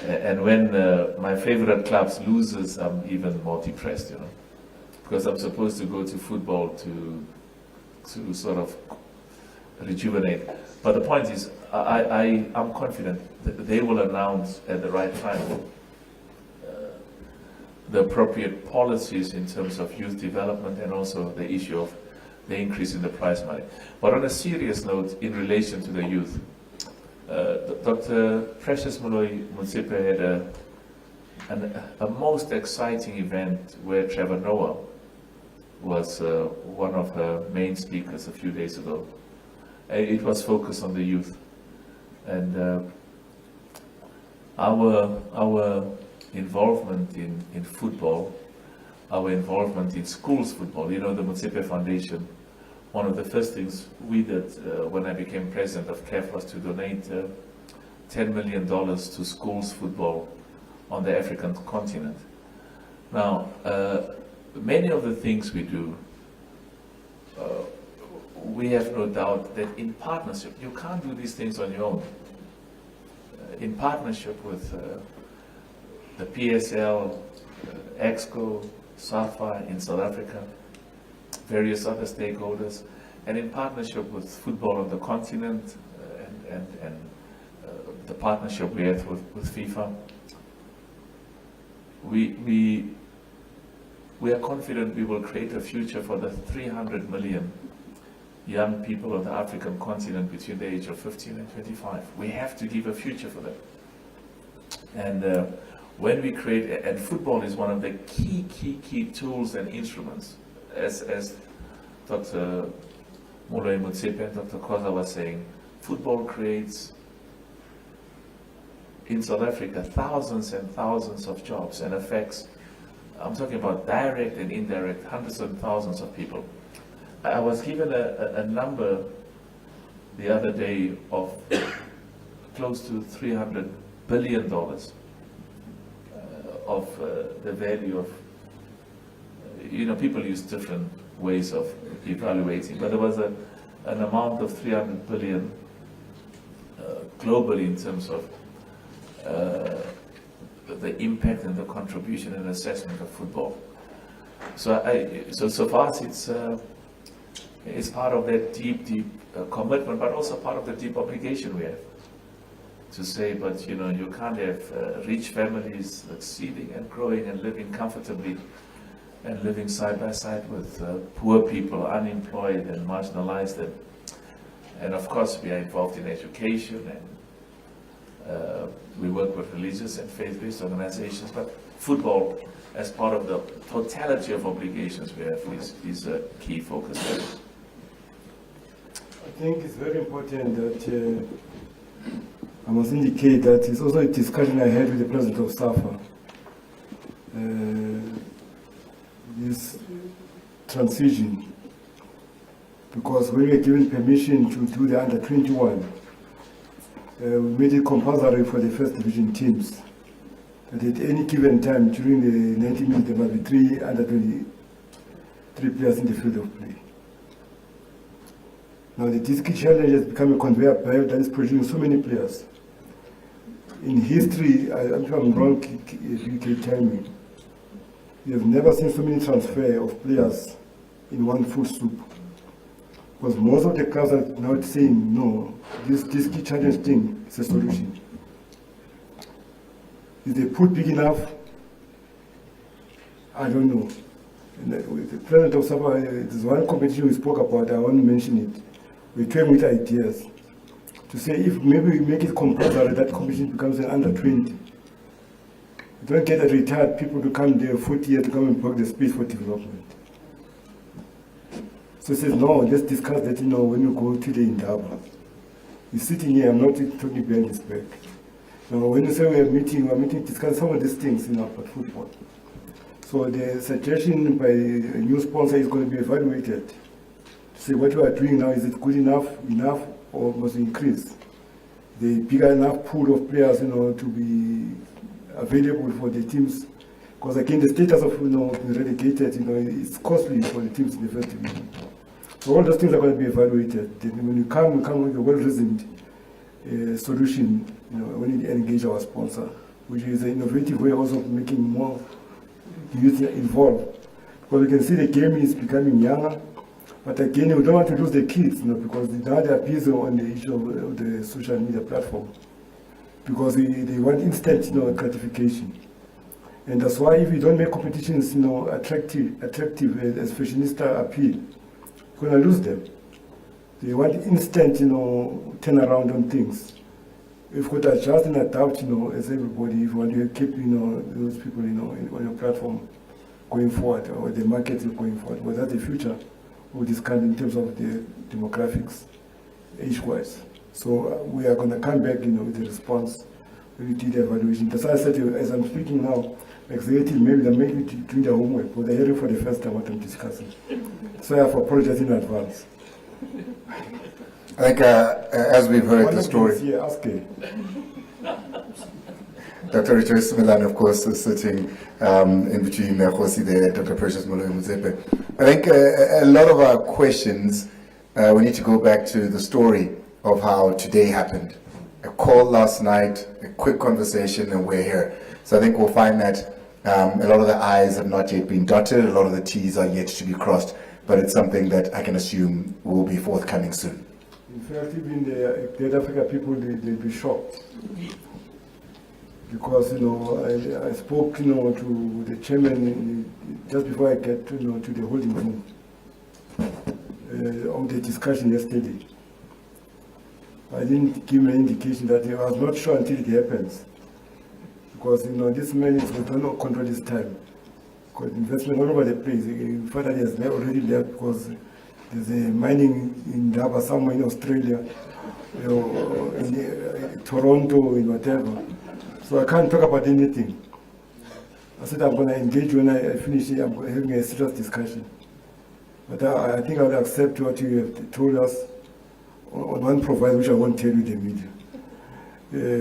And when my favorite clubs loses, I'm even more depressed, because I'm supposed to go to football to sort of rejuvenate. But the point is, I'm confident that they will announce at the right time the appropriate policies in terms of youth development, and also the issue of the increase in the prize money. But on a serious note, in relation to the youth, Dr. Patrice Motsepe had a most exciting event where Trevor Noah was one of her main speakers a few days ago. It was focused on the youth. And our involvement in football, our involvement in schools football, you know, the Motsepe Foundation, one of the first things we did when I became president of CAF was to donate $10 million to schools football on the African continent. Now, many of the things we do, we have no doubt that in partnership, you can't do these things on your own. In partnership with the PSL, EXCO, SAFA in South Africa, various other stakeholders, and in partnership with football on the continent and the partnership we have with FIFA, we are confident we will create a future for the 300 million young people of the African continent between the age of 15 and 25. We have to give a future for them. And when we create, and football is one of the key tools and instruments, as Dr. Motsepe and Dr. Khoza was saying, football creates in South Africa thousands and thousands of jobs and affects, I'm talking about direct and indirect, hundreds and thousands of people. I was given a number the other day of close to $300 billion of the value of, you know, people use different ways of evaluating, but there was an amount of 300 billion globally in terms of the impact and the contribution and assessment of football. So for us, it's part of that deep commitment, but also part of the deep obligation we have to say, but you know, you can't have rich families succeeding and growing and living comfortably and living side by side with poor people, unemployed and marginalized. And of course, we are involved in education, and we work with religious and faith-based organizations, but football, as part of the totality of obligations we have, is a key focus area. I think it's very important that I must indicate that it's also a discussion I had with the president of SAFA. This transition, because when we were given permission to do the under-21, we made it compulsory for the first division teams that at any given time during the 90 minutes there must be 3 under-23 players in the field of play. Now the disc challenge has become a conveyor belt that is producing so many players. In history, if I'm wrong, if you can tell me, we have never seen so many transfer of players in one full soup. Because most of the clubs are now saying, no, this disc challenge thing is a solution. Is they put big enough? I don't know. And with the president of SAFA, there's one competition we spoke about, I want to mention it. We came with ideas to say if maybe we make it compulsory, that competition becomes an under-20. You don't get a retired people to come there 40 years to come and work the space for development. So he says, no, let's discuss that, you know, when you go to the Indaba. He's sitting here, I'm not talking behind his back. Now, when you say we're meeting, discussing some of these things, you know, about football. So the suggestion by a new sponsor is going to be evaluated to say what we are doing now, is it good enough, or must we increase? The bigger enough pool of players, you know, to be available for the teams. Because again, the status of, you know, being relegated, you know, it's costly for the teams in the first division. So all those things are going to be evaluated. Then when you come with a well-reasoned solution, you know, when you engage our sponsor, which is an innovative way also of making more youth involved. Because you can see the game is becoming younger, but again, we don't want to lose the kids, you know, because now they are busy on the issue of the social media platform. Because they want instant, you know, gratification. And that's why if you don't make competitions, you know, attractive as fashionista appeal, you're going to lose them. They want instant, you know, turnaround on things. If you could adjust and adapt, you know, as everybody, if you want to keep, you know, those people, you know, on your platform, going forward, or the market going forward. But that's the future of this country in terms of the demographics, age-wise. So we are going to come back, with the response when we did the evaluation. That's why I said, as I'm speaking now, executive, maybe they're maybe doing their homework, but they're hearing for the first time what I'm discussing. So I have apologized in advance. I think as we've heard the story, Here, ask her. Dr. Patrice Motsepe, of course, is sitting in between Khosi there, Dr. Patrice Motsepe. I think a lot of our questions, we need to go back to the story of how today happened. A call last night, a quick conversation, and we're here. So I think we'll find that a lot of the I's have not yet been dotted, a lot of the T's are yet to be crossed, but it's something that I can assume will be forthcoming soon. In fact, even the South Africa people, they'll be shocked. Because, I spoke, to the chairman just before I get, to the holding room on the discussion yesterday. I didn't give him an indication that I was not sure until it happens. Because, this man is we don't control his time. Because investment all over the place. In fact, he has already left because there's a mining in Daba somewhere in Australia, in Toronto, in whatever. So I can't talk about anything. I said I'm going to engage when I finish it. I'm having a serious discussion. But I think I'll accept what you have told us on one proviso, which I won't tell you the media,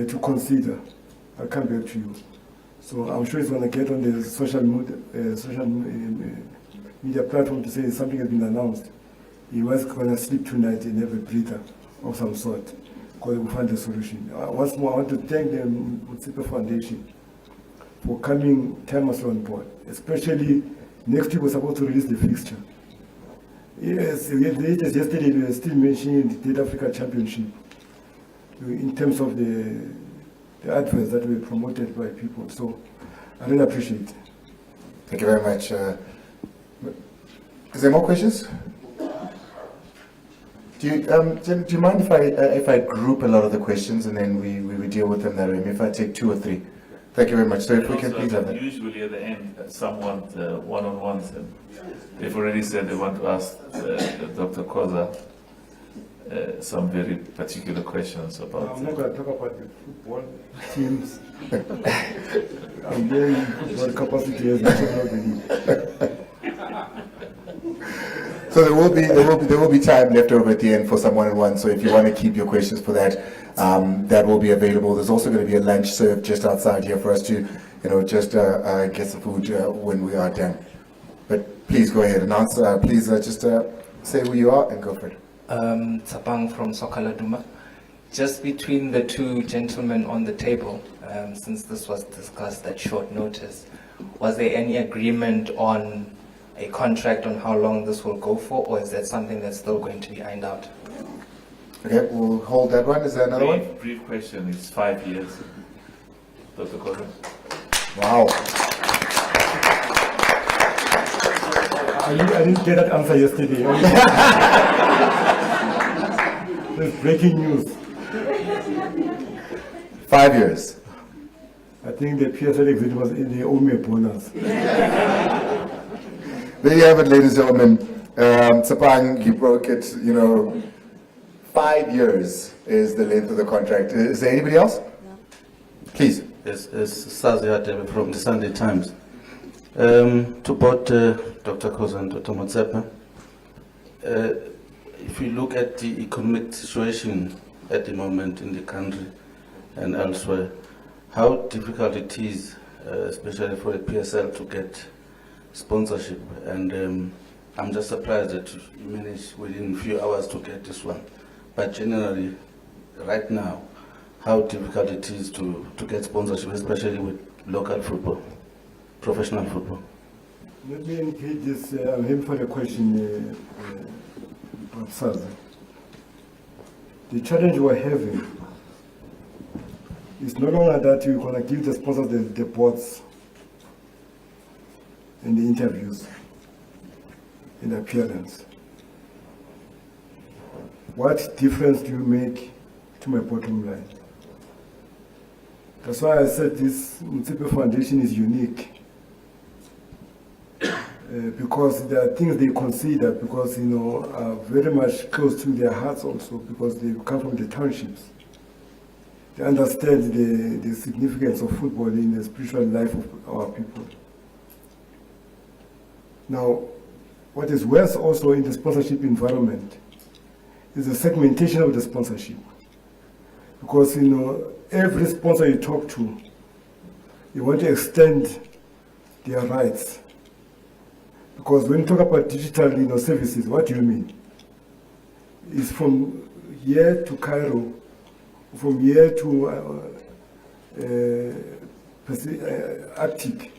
to consider. I'll come back to you. So I'm sure it's going to get on the social media platform to say something has been announced. He was going to sleep tonight and have a breather of some sort, because we find a solution. Once more, I want to thank the Motsepe Foundation for coming timelessly on board. Especially next week we're supposed to release the fixture. Yes, yesterday we were still mentioning the South Africa Championship in terms of the adverts that were promoted by people. So I really appreciate it. Thank you very much. Is there more questions? Do you mind if I group a lot of the questions and then we deal with them that way? Maybe if I take 2 or 3. Thank you very much. So if we can please have that. Usually at the end, some want one-on-ones, and they've already said they want to ask Dr. Khoza some very particular questions about. I'm not going to talk about the football teams. I'm very football capacity as So there will be time left over at the end for some one-on-one. So if you want to keep your questions for that, that will be available. There's also going to be a lunch served just outside here for us to, just get some food when we are done. But please go ahead and answer. Please just say who you are and go for it. Tsapang from Sokaladuma. Just between the two gentlemen on the table, since this was discussed at short notice, was there any agreement on a contract on how long this will go for, or is that something that's still going to be ironed out? Okay, we'll hold that one. Is there another one? Brief question is 5 years. Dr. Khoza. Wow. I didn't get that answer yesterday. There's breaking news. 5 years. I think the PSL exit was in the owe me a bonus. There you have it, ladies and gentlemen. Tsapang, you broke it. 5 years is the length of the contract. Is there anybody else? Please. Yes, Sazia Debe from the Sunday Times. To both Dr. Khoza and Dr. Motsepe, if you look at the economic situation at the moment in the country and elsewhere, how difficult it is, especially for the PSL, to get sponsorship. And I'm just surprised that you managed within a few hours to get this one. But generally, right now, how difficult it is to get sponsorship, especially with local football, professional football. Let me indicate this. I'm here for the question, Saz. The challenge we're having is no longer that you're going to give the sponsors the boards and the interviews and appearance. What difference do you make to my bottom line? That's why I said this Motsepe Foundation is unique. because there are things they consider because, are very much close to their hearts also because they come from the townships. They understand the significance of football in the spiritual life of our people. Now, what is worse also in the sponsorship environment is the segmentation of the sponsorship. Because, every sponsor you talk to, you want to extend their rights. Because when you talk about digital services, what do you mean? It's from here to Cairo, from here to Arctic,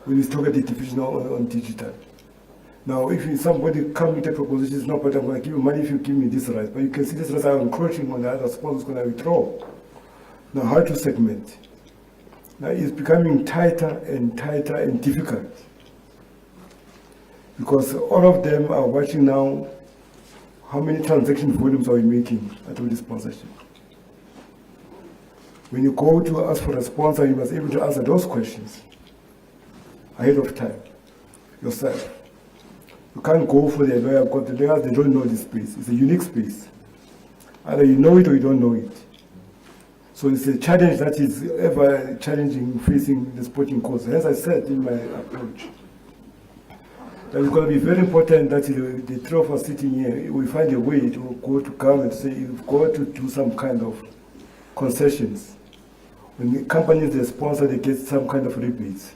when you talk about the division on digital. Now, if somebody comes with a proposition, it's not, but I'm going to give you money if you give me this right. But you can see this rights are encroaching on the other sponsors going to withdraw. Now, how to segment? Now, it's becoming tighter and tighter and difficult. Because all of them are watching now how many transaction volumes are we making at all this sponsorship. When you go to ask for a sponsor, you must be able to answer those questions ahead of time yourself. You can't go for the lawyer because the lawyers, they don't know this space. It's a unique space. Either you know it or you don't know it. So it's a challenge that is ever challenging facing the sporting cause. As I said in my approach, that it's going to be very important that the three of us sitting here, we find a way to go to government and say, you've got to do some kind of concessions. When the companies they sponsor, they get some kind of rebates.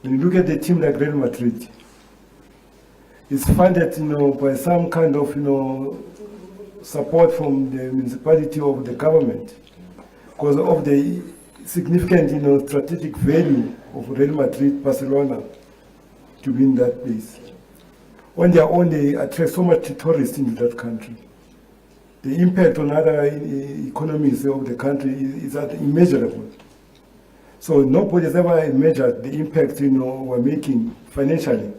When you look at the team like Real Madrid, it's funded, by some kind of, support from the municipality or the government because of the significant, strategic value of Real Madrid, Barcelona to be in that place. On their own, they attract so much tourists into that country. The impact on other economies of the country is immeasurable. So nobody has ever measured the impact, we're making financially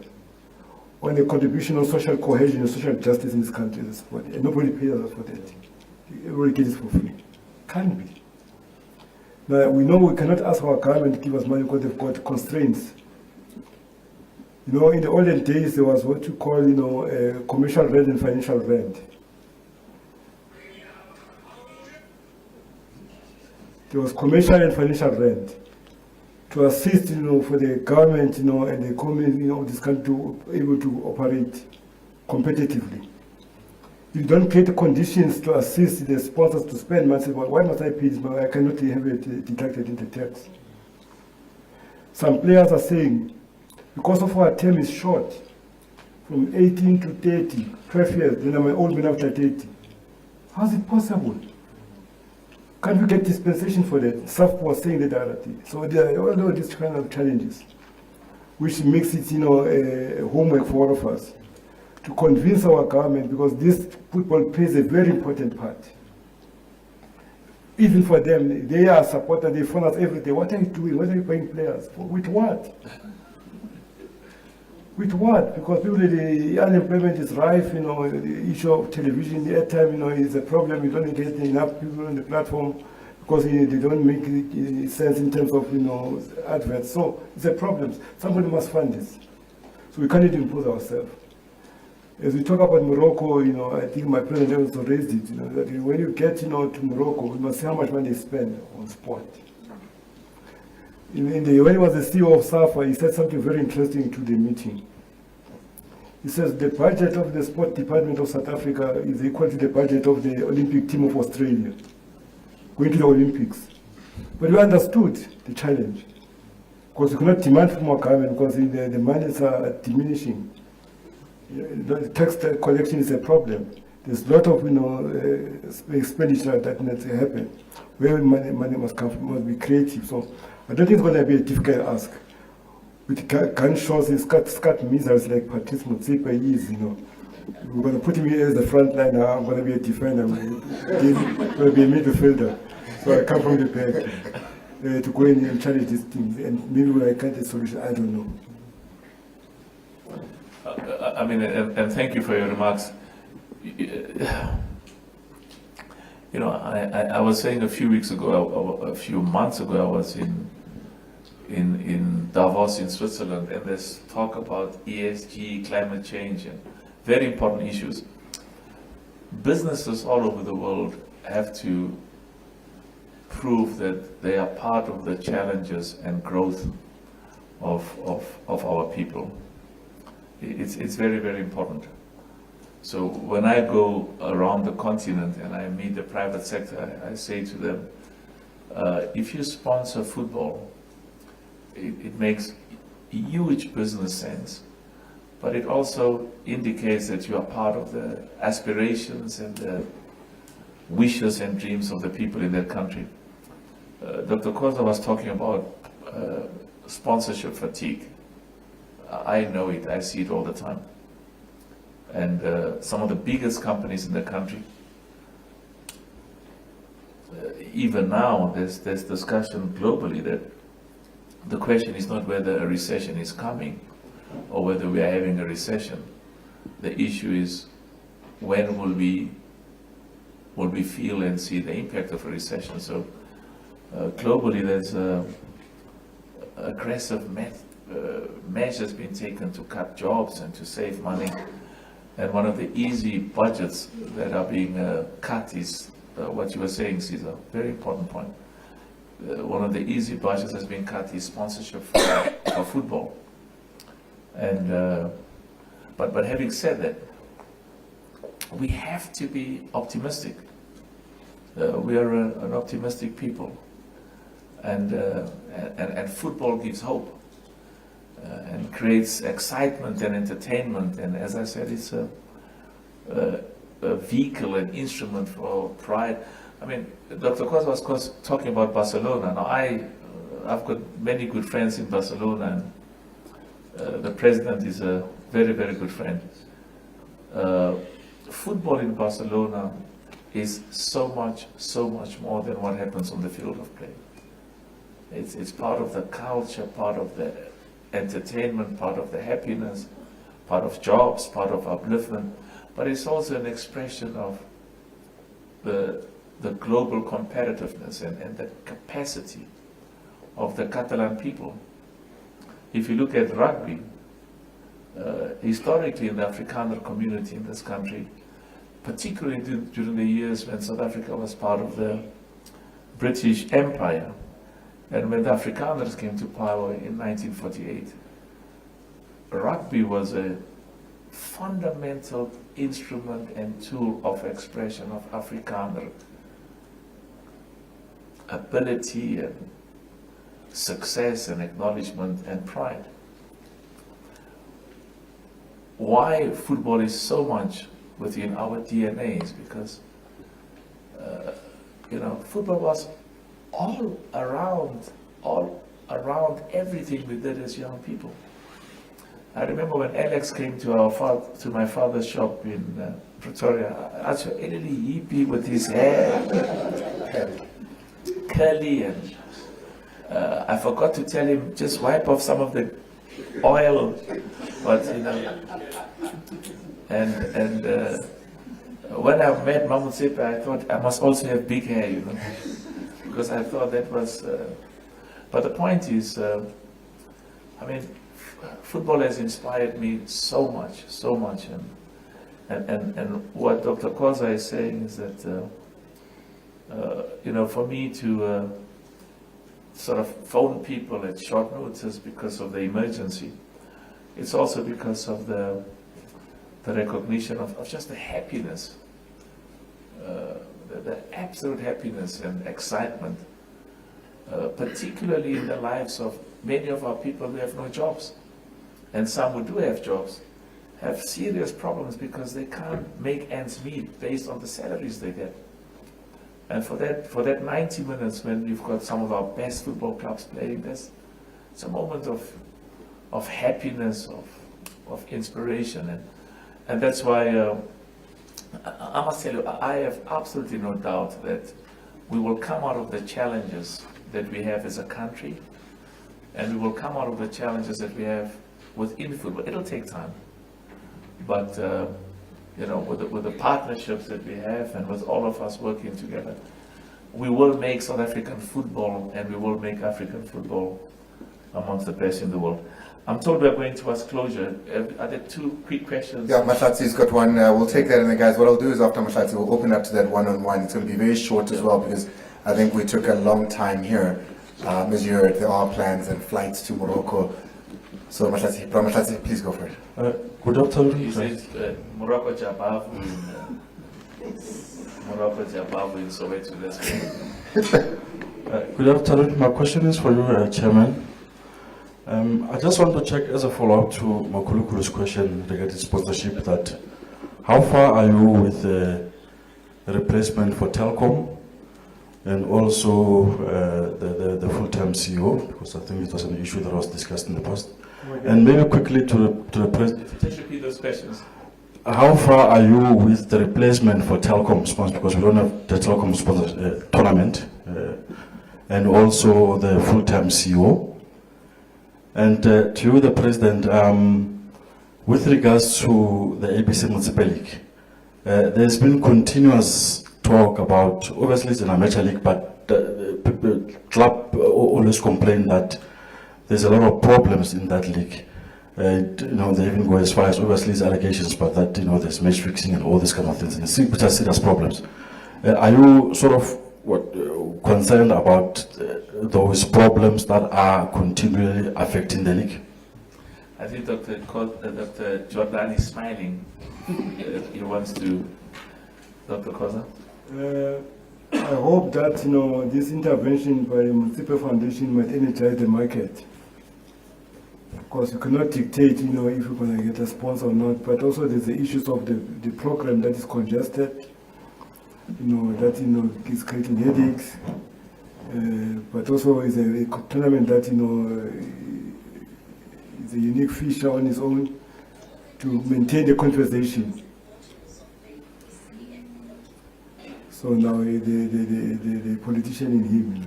on the contribution of social cohesion and social justice in this country. And nobody pays us for that. Everybody gets it for free. Can't be. Now, we know we cannot ask our government to give us money because they've got constraints. In the olden days, there was what you call, commercial rent and financial rent. There was commercial and financial rent to assist, for the government, and the economy, of this country to be able to operate competitively. If you don't create the conditions to assist the sponsors to spend money, well, why must I pay this? But I cannot have it deducted in the tax. Some players are saying, because of our term is short, from 18 to 30, 12 years, then I'm old man after 30. How is it possible? Can't we get dispensation for that? SAF was saying that already. So there are all these kind of challenges, which makes it, a homework for all of us to convince our government, because this football plays a very important part. Even for them, they are supporters, they phone us every day. What are you doing? What are you paying players for? With what? With what? Because people, the unemployment is rife, the issue of television, the airtime, is a problem. You don't get enough people on the platform because they don't make sense in terms of, adverts. So it's a problem. Somebody must fund this. So we can't impose ourselves. As we talk about Morocco, I think my president also raised it, that when you get, to Morocco, you must see how much money they spend on sport. When he was the CEO of SAFA, he said something very interesting to the meeting. He says the budget of the sport department of South Africa is equal to the budget of the Olympic team of Australia, going to the Olympics. But we understood the challenge, because we cannot demand from our government because the monies are diminishing. The tax collection is a problem. There's a lot of expenditure that needs to happen. Where money must come from, must be creative. So I don't think it's going to be a difficult ask. With gunshots and scat missiles like Patrice Motsepe is, we're going to put me as the front line. I'm going to be a defender. I'm going to be a midfielder. So I come from the back to go in and challenge these things. And maybe when I get a solution, I don't know. And thank you for your remarks. I was saying a few months ago, I was in in Davos in Switzerland, and there's talk about ESG, climate change, and very important issues. Businesses all over the world have to prove that they are part of the challenges and growth of our people. It's very, very important. So when I go around the continent and I meet the private sector, I say to them, if you sponsor football, it makes huge business sense, but it also indicates that you are part of the aspirations and the wishes and dreams of the people in that country. Dr. Khoza was talking about sponsorship fatigue. I know it, I see it all the time. And some of the biggest companies in the country, even now, there's discussion globally that the question is not whether a recession is coming or whether we are having a recession. The issue is when will we feel and see the impact of a recession. So globally there's aggressive measures being taken to cut jobs and to save money. And one of the easy budgets that are being cut is what you were saying, Caesar, very important point. One of the easy budgets that's been cut is sponsorship for football. And but having said that, we have to be optimistic. We are an optimistic people, and football gives hope and creates excitement and entertainment. And as I said, it's a vehicle, an instrument for pride. I mean, Dr. Khoza was talking about Barcelona. Now, I've got many good friends in Barcelona, and the president is a very, very good friend. Football in Barcelona is so much more than what happens on the field of play. It's part of the culture, part of the entertainment, part of the happiness, part of jobs, part of upliftment, but it's also an expression of the global competitiveness and the capacity of the Catalan people. If you look at rugby, historically in the Afrikaner community in this country, particularly during the years when South Africa was part of the British Empire, and when the Afrikaners came to power in 1948, rugby was a fundamental instrument and tool of expression of Afrikaner ability and success and acknowledgement and pride. Why football is so much within our DNA is because football was all around everything we did as young people. I remember when Alex came to my father's shop in Pretoria, I saw a little hippie with his hair curly, and I forgot to tell him just wipe off some of the oil, but and when I met Motsepe, I thought I must also have big hair, because I thought that was. But the point is, football has inspired me so much, and what Dr. Khoza is saying is that, for me to sort of phone people at short notice because of the emergency, it's also because of the recognition of just the happiness, the absolute happiness and excitement, particularly in the lives of many of our people who have no jobs. And some who do have jobs have serious problems because they can't make ends meet based on the salaries they get. And for that 90 minutes when you've got some of our best football clubs playing, it's a moment of happiness, of inspiration. And that's why I must tell you, I have absolutely no doubt that we will come out of the challenges that we have as a country, and we will come out of the challenges that we have within football. It'll take time, but with the partnerships that we have and with all of us working together, we will make South African football, and we will make African football amongst the best in the world. I'm told we're going towards closure. Are there two quick questions? Yeah, Mahlatzi's got one. We'll take that, and then guys, what I'll do is after Mahlatzi, we'll open up to that one-on-one. It's going to be very short as well, because I think we took a long time here. As you heard, there are plans and flights to Morocco. So Mahlatzi, please go for it. Good afternoon. He says Morocco Jabavu in Soweto. That's good. Good afternoon. My question is for you, Chairman. I just want to check as a follow-up to Makulukulu's question regarding sponsorship, that how far are you with the replacement for Telkom and also the full-time CEO, because I think it was an issue that was discussed in the past. And maybe quickly to the president. Just repeat those questions. How far are you with the replacement for Telkom sponsor, because we don't have the Telkom sponsor tournament, and also the full-time CEO? And to you, the President, with regards to the ABC Motsepe League, there's been continuous talk about, obviously it's an amateur league, but the club always complain that there's a lot of problems in that league. They even go as far as, obviously it's allegations, but that, there's match fixing and all these kind of things, and which are serious problems. Are you sort of concerned about those problems that are continually affecting the league? I think Dr. Jordan is smiling. He wants to. Dr. Khoza? I hope that this intervention by the Motsepe Foundation might energize the market. Of course, you cannot dictate, if you're going to get a sponsor or not. But also, there's the issues of the program that is congested. That is creating headaches. But also, is a tournament that is a unique feature on its own to maintain the conversation. So now the politician in him.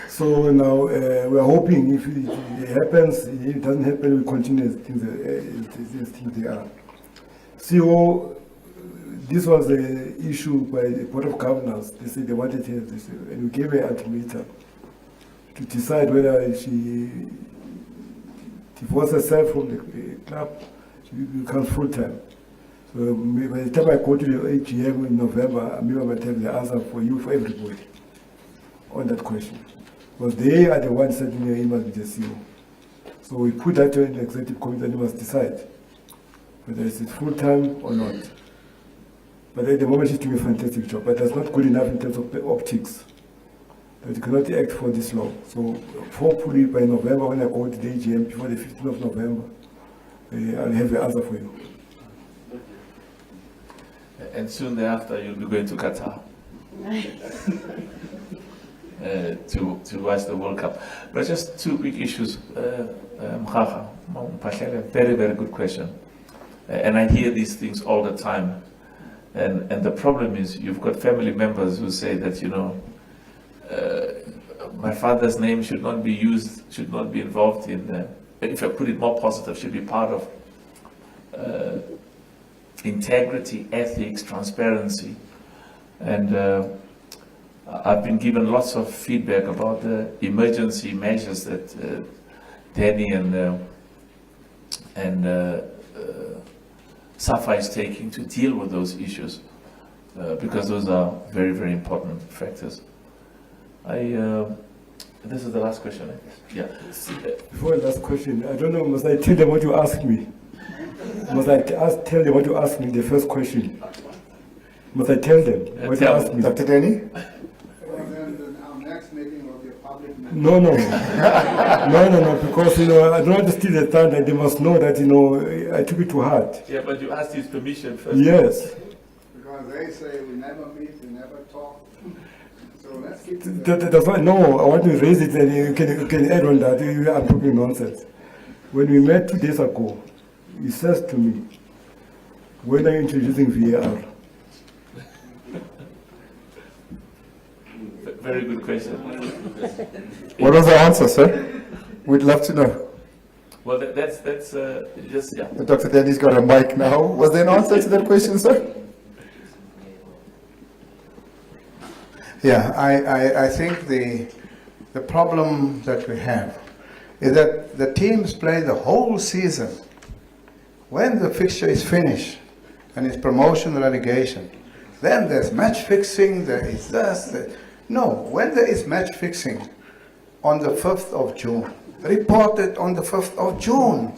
So now we are hoping if it happens, if it doesn't happen, we continue as things they are. CEO, this was an issue by the Board of Governors. They said they wanted to have this, and we gave her an ultimatum to decide whether she divorces herself from the club, she becomes full-time. So by the time I go to the AGM in November, I might have the answer for you, for everybody, on that question. Because they are the ones setting the email with the CEO. So we put that in the executive committee and they must decide whether it's full-time or not. But at the moment she's doing a fantastic job, but that's not good enough in terms of the optics. That you cannot act for this long. So hopefully by November, when I go to the AGM, before the 15th of November, I'll have the answer for you. And soon thereafter, you'll be going to Qatar to watch the World Cup. But just two quick issues. Mkhaga, very, very good question. And I hear these things all the time. And the problem is, you've got family members who say that, my father's name should not be used, should not be involved in, if I put it more positive, should be part of integrity, ethics, transparency. And I've been given lots of feedback about the emergency measures that Danny and SAFA is taking to deal with those issues, because those are very, very important factors. This is the last question, I guess. Yeah. Before the last question, I don't know, must I tell them what you asked me? Must I tell them what you asked me, the first question? Must I tell them what you asked me? Dr. Danny? Our next meeting will be a public meeting. No, because, I don't want to steal the thunder, and they must know that, I took it to heart. Yeah, but you asked his permission first. Yes. Because they say we never meet, we never talk. So let's keep it. That's why, no, I want to raise it, and you can add on that. I'm talking nonsense. When we met 2 days ago, he says to me, when are you introducing VAR? Very good question. What was the answer, sir? We'd love to know. Well, that's just, yeah. Dr. Danny's got a mic now. Was there an answer to that question, sir? Yeah, I think the problem that we have is that the teams play the whole season. When the fixture is finished and it's promotion relegation, then there's match fixing, there is this. No, when there is match fixing on the 5th of June, report it on the 5th of June.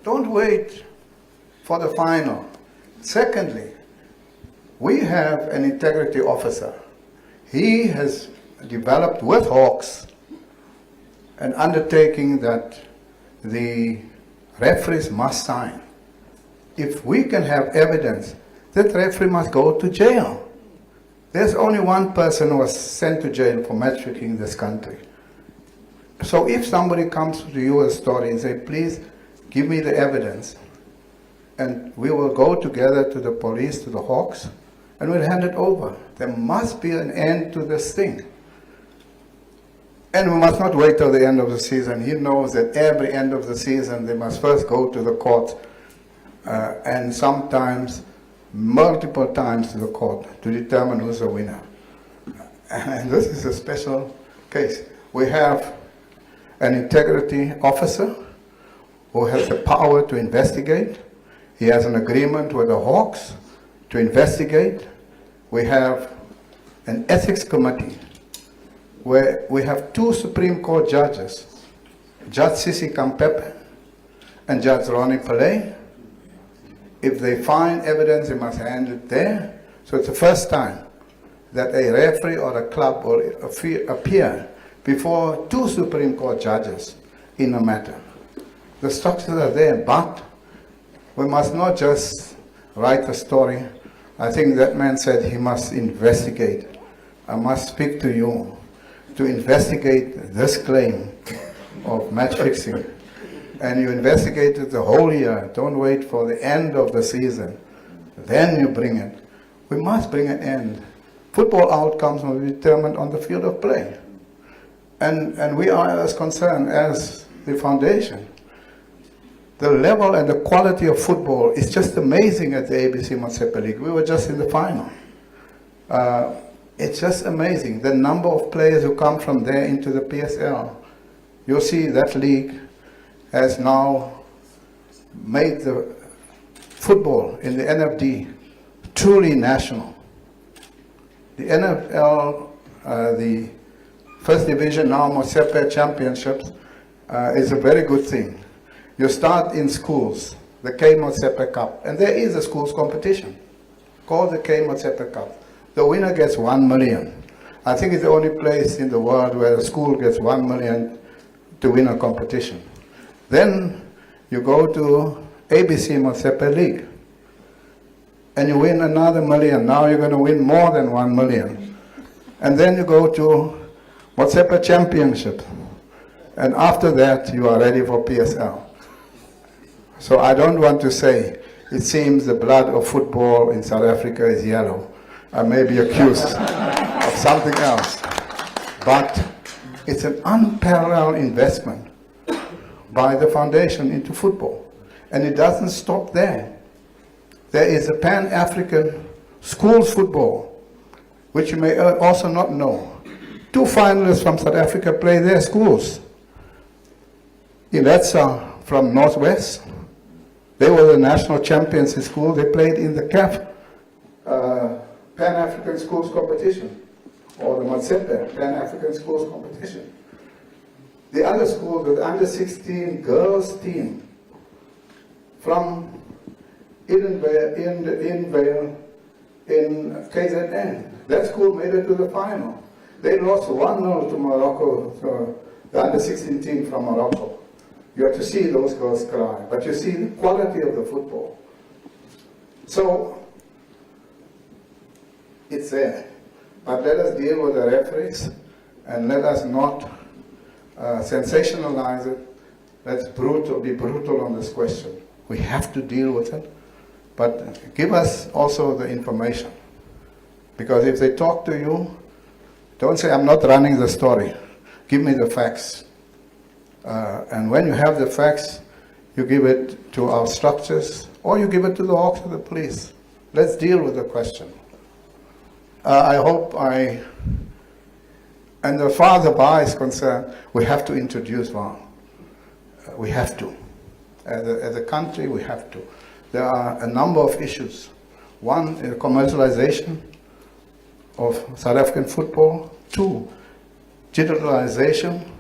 Don't wait for the final. Secondly, we have an integrity officer. He has developed with Hawks an undertaking that the referees must sign. If we can have evidence, that referee must go to jail. There's only one person who was sent to jail for match fixing in this country. So if somebody comes to you a story and say, please give me the evidence, and we will go together to the police, to the Hawks, and we'll hand it over. There must be an end to this thing. And we must not wait till the end of the season. He knows that every end of the season they must first go to the court, and sometimes multiple times to the court to determine who's the winner. And this is a special case. We have an integrity officer who has the power to investigate. He has an agreement with the Hawks to investigate. We have an ethics committee where we have 2 Supreme Court judges, Judge Sisi Kampepe and Judge Ronnie Pillay. If they find evidence, they must hand it there. So it's the first time that a referee or a club will appear before 2 Supreme Court judges in a matter. The structures are there, but we must not just write a story. I think that man said he must investigate. I must speak to you to investigate this claim of match fixing. And you investigate it the whole year. Don't wait for the end of the season. Then you bring it. We must bring an end. Football outcomes will be determined on the field of play. And we are as concerned as the foundation. The level and the quality of football is just amazing at the ABC Motsepe League. We were just in the final. It's just amazing. The number of players who come from there into the PSL. You'll see that league has now made the football in the NFD truly national. The NFL, the first division now, Motsepe Championships, is a very good thing. You start in schools, the K Motsepe Cup, and there is a schools competition called the K Motsepe Cup. The winner gets 1 million. I think it's the only place in the world where a school gets 1 million to win a competition. Then you go to ABC Motsepe League and you win another 1 million. Now you're going to win more than 1 million. And then you go to Motsepe Championship. And after that, you are ready for PSL. So I don't want to say, it seems the blood of football in South Africa is yellow. I may be accused of something else. But it's an unparalleled investment by the foundation into football. And it doesn't stop there. There is a Pan-African schools football, which you may also not know. 2 finalists from South Africa play their schools. Iletsa from Northwest. They were the national champions in school. They played in the CAF Pan-African Schools Competition, or the Motsepe Pan-African Schools Competition. The other school, the under-16 girls team from Edenvale in KZN. That school made it to the final. They lost 1-0 to Morocco, to the under-16 team from Morocco. You have to see those girls cry, but you see the quality of the football. So, it's there. But let us deal with the referees, and let us not sensationalize it. Let's be brutal on this question. We have to deal with it, but give us also the information. Because if they talk to you, don't say, I'm not running the story. Give me the facts. And when you have the facts, you give it to our structures, or you give it to the Hawks or the police. Let's deal with the question. I hope I And as far as the bar is concerned, we have to introduce VAR. We have to. As a country, we have to. There are a number of issues. One is commercialization of South African football. Two, digitalization,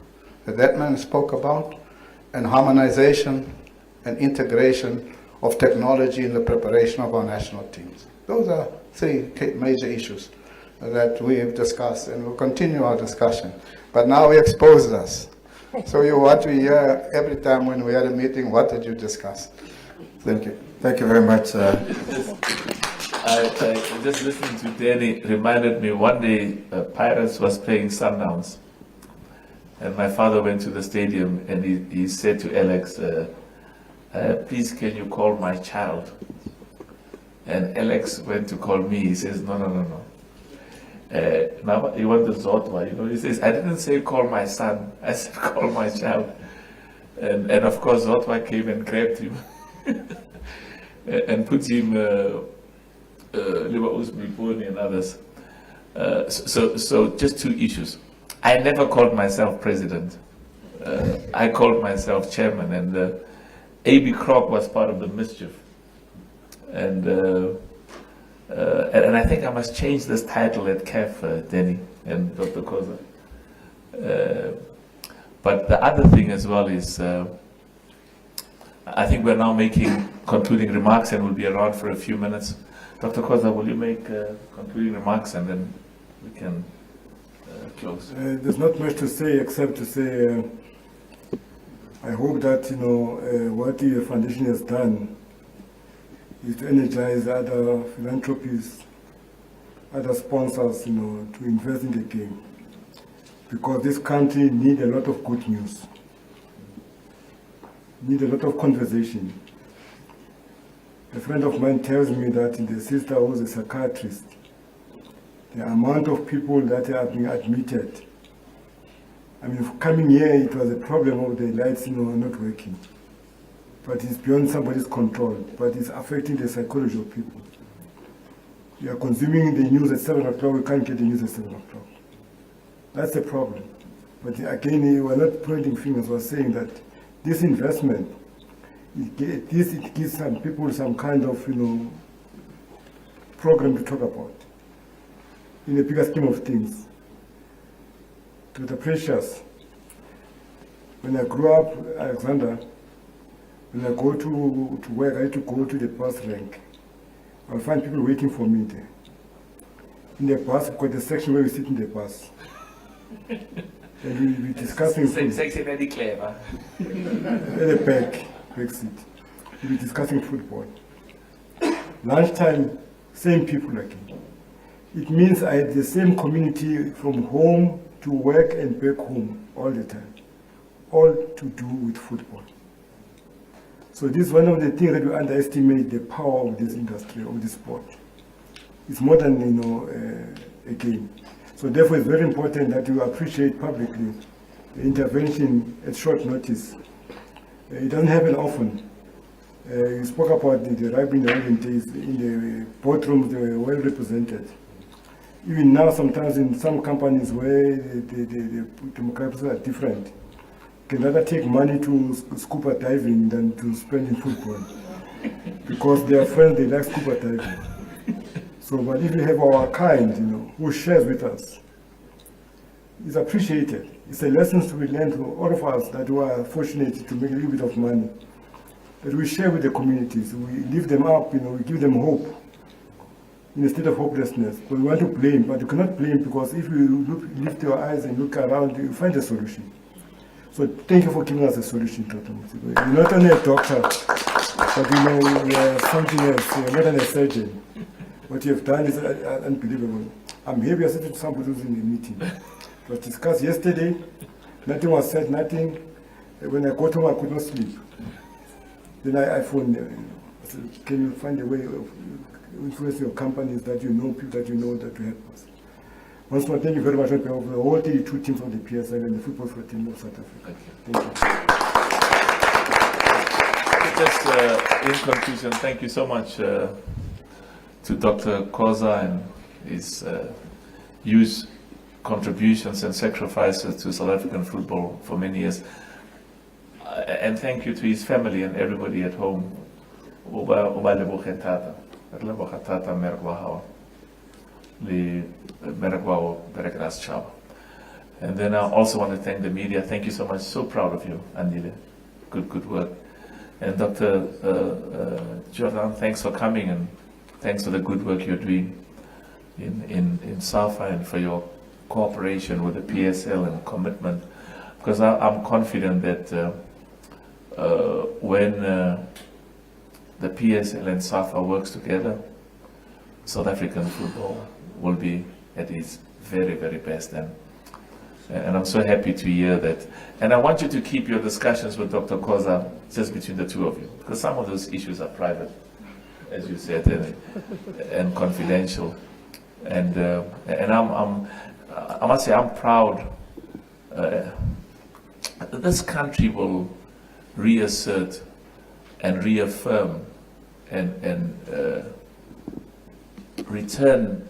that man spoke about, and harmonization and integration of technology in the preparation of our national teams. Those are three major issues that we have discussed, and we'll continue our discussion. But now we exposed us. So what we hear every time when we had a meeting, what did you discuss? Thank you. Thank you very much. I just listening to Danny reminded me one day Pirates was playing Sundowns, and my father went to the stadium and he said to Alex, please can you call my child? And Alex went to call me. He says, no. Now he wants the Zotwa, he says, I didn't say call my son, I said call my child. And of course Zotwa came and grabbed him and put him Liba Usmiponi and others. So just two issues. I never called myself president. I called myself chairman, and A.B. Kroc was part of the mischief. And I think I must change this title at CAF, Danny and Dr. Khoza. But the other thing as well is, I think we're now making concluding remarks and we'll be around for a few minutes. Dr. Khoza, will you make concluding remarks and then we can close? There's not much to say except to say I hope that what the foundation has done is to energize other philanthropists, other sponsors, to invest in the game, because this country needs a lot of good news, needs a lot of conversation. A friend of mine tells me that the sister was a psychiatrist. The amount of people that are being admitted. I mean, coming here, it was a problem of the lights, not working. But it's beyond somebody's control. But it's affecting the psychology of people. You are consuming the news at 7 o'clock, you can't get the news at 7 o'clock. That's the problem. But again, we're not pointing fingers, we're saying that this investment, it gives some people some kind of, program to talk about in the bigger scheme of things. To the precious, when I grew up, Alexander, when I go to work, I had to go to the bus rank. I'll find people waiting for me there. In the bus, we've got the section where we sit in the bus. And we'll be discussing food. Section very clever. At the back seat. We'll be discussing football. Lunchtime, same people again. It means I had the same community from home to work and back home all the time. All to do with football. So this is one of the things that we underestimate the power of this industry, of this sport. It's more than, a game. So therefore it's very important that you appreciate publicly the intervention at short notice. It doesn't happen often. You spoke about the rugby in the olden days. In the boardrooms, they were well represented. Even now, sometimes in some companies where the demographics are different, you can rather take money to scuba diving than to spend in football. Because their friends, they like scuba diving. So, but if you have our kind, who shares with us, it's appreciated. It's a lesson to be learned to all of us that we are fortunate to make a little bit of money, that we share with the communities. We lift them up, we give them hope in a state of hopelessness. But we want to blame, but you cannot blame, because if you lift your eyes and look around, you find a solution. So thank you for giving us a solution, Dr. Motsepe. You're not only a doctor, but you are something else. You're not only a surgeon. What you have done is unbelievable. I'm here, we are sitting to somebody who's in the meeting. It was discussed yesterday, nothing was said, nothing. When I got home, I could not sleep. Then I phoned them. I said, can you find a way of influencing your companies that people that you know that will help us? Once more, thank you very much on behalf of the whole 32 teams of the PSL and the football team of South Africa. Thank you. Just in conclusion, thank you so much to Dr. Khoza and his use contributions and sacrifices to South African football for many years. And thank you to his family and everybody at home. Uba leboge thata. Re leboga thata mmereko wa hao. Le mmereko wa o berekela setšhaba. And then I also want to thank the media. Thank you so much. So proud of you, Andile. Good work. And Dr. Jordan, thanks for coming and thanks for the good work you're doing in SAFA and for your cooperation with the PSL and commitment. Because I'm confident that when the PSL and SAFA works together, South African football will be at its very, very best. And I'm so happy to hear that. And I want you to keep your discussions with Dr. Khoza just between the two of you, because some of those issues are private, as you said, and confidential. And I must say I'm proud. This country will reassert and reaffirm and return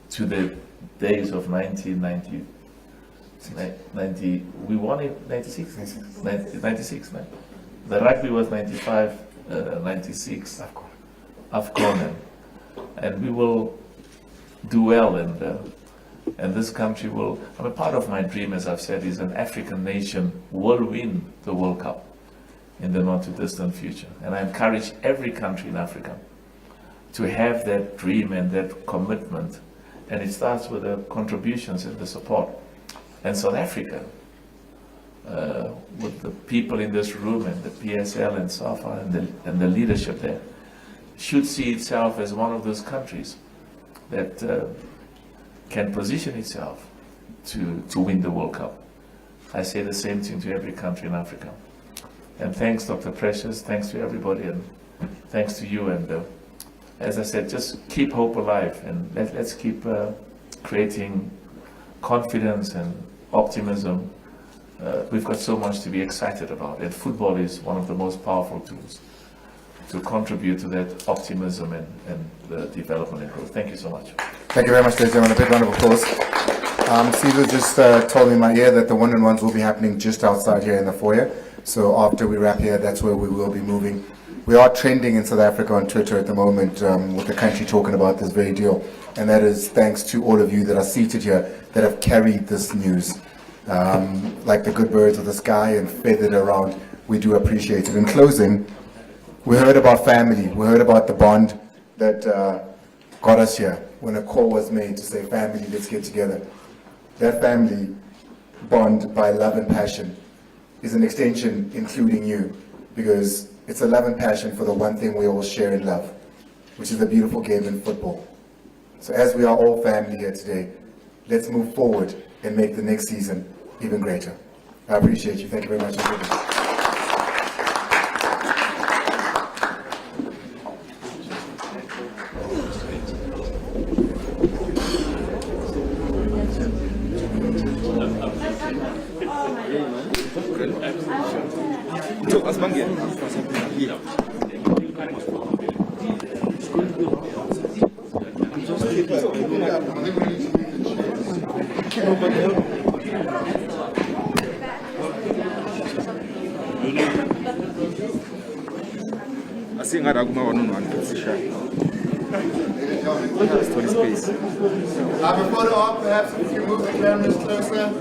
to the days of 1990. We won it 96? 96, no? The rugby was 95, 96. AFCON. And we will do well, and this country will. I mean, part of my dream, as I've said, is an African nation will win the World Cup in the not too distant future. And I encourage every country in Africa to have that dream and that commitment. And it starts with the contributions and the support. And South Africa, with the people in this room and the PSL and SAFA and the leadership there, should see itself as one of those countries that can position itself to win the World Cup. I say the same thing to every country in Africa. And thanks, Dr. Precious, thanks to everybody, and thanks to you. And as I said, just keep hope alive, and let's keep creating confidence and optimism. We've got so much to be excited about, and football is one of the most powerful tools to contribute to that optimism and the development and growth. Thank you so much. Thank you very much, ladies and gentlemen. A big round of applause. Caesar just told me in my ear that the one-on-ones will be happening just outside here in the foyer. So after we wrap here, that's where we will be moving. We are trending in South Africa on Twitter at the moment with the country talking about this very deal. And that is thanks to all of you that are seated here that have carried this news. Like the good birds of the sky and feathered around. We do appreciate it. In closing, we heard about family. We heard about the bond that got us here when a call was made to say, family, let's get together. That family bond by love and passion is an extension including you, because it's a love and passion for the one thing we all share in love, which is a beautiful game in football. So as we are all family here today, let's move forward and make the next season even greater. I appreciate you. Thank you very much. Before the op, perhaps if you move the cameras closer.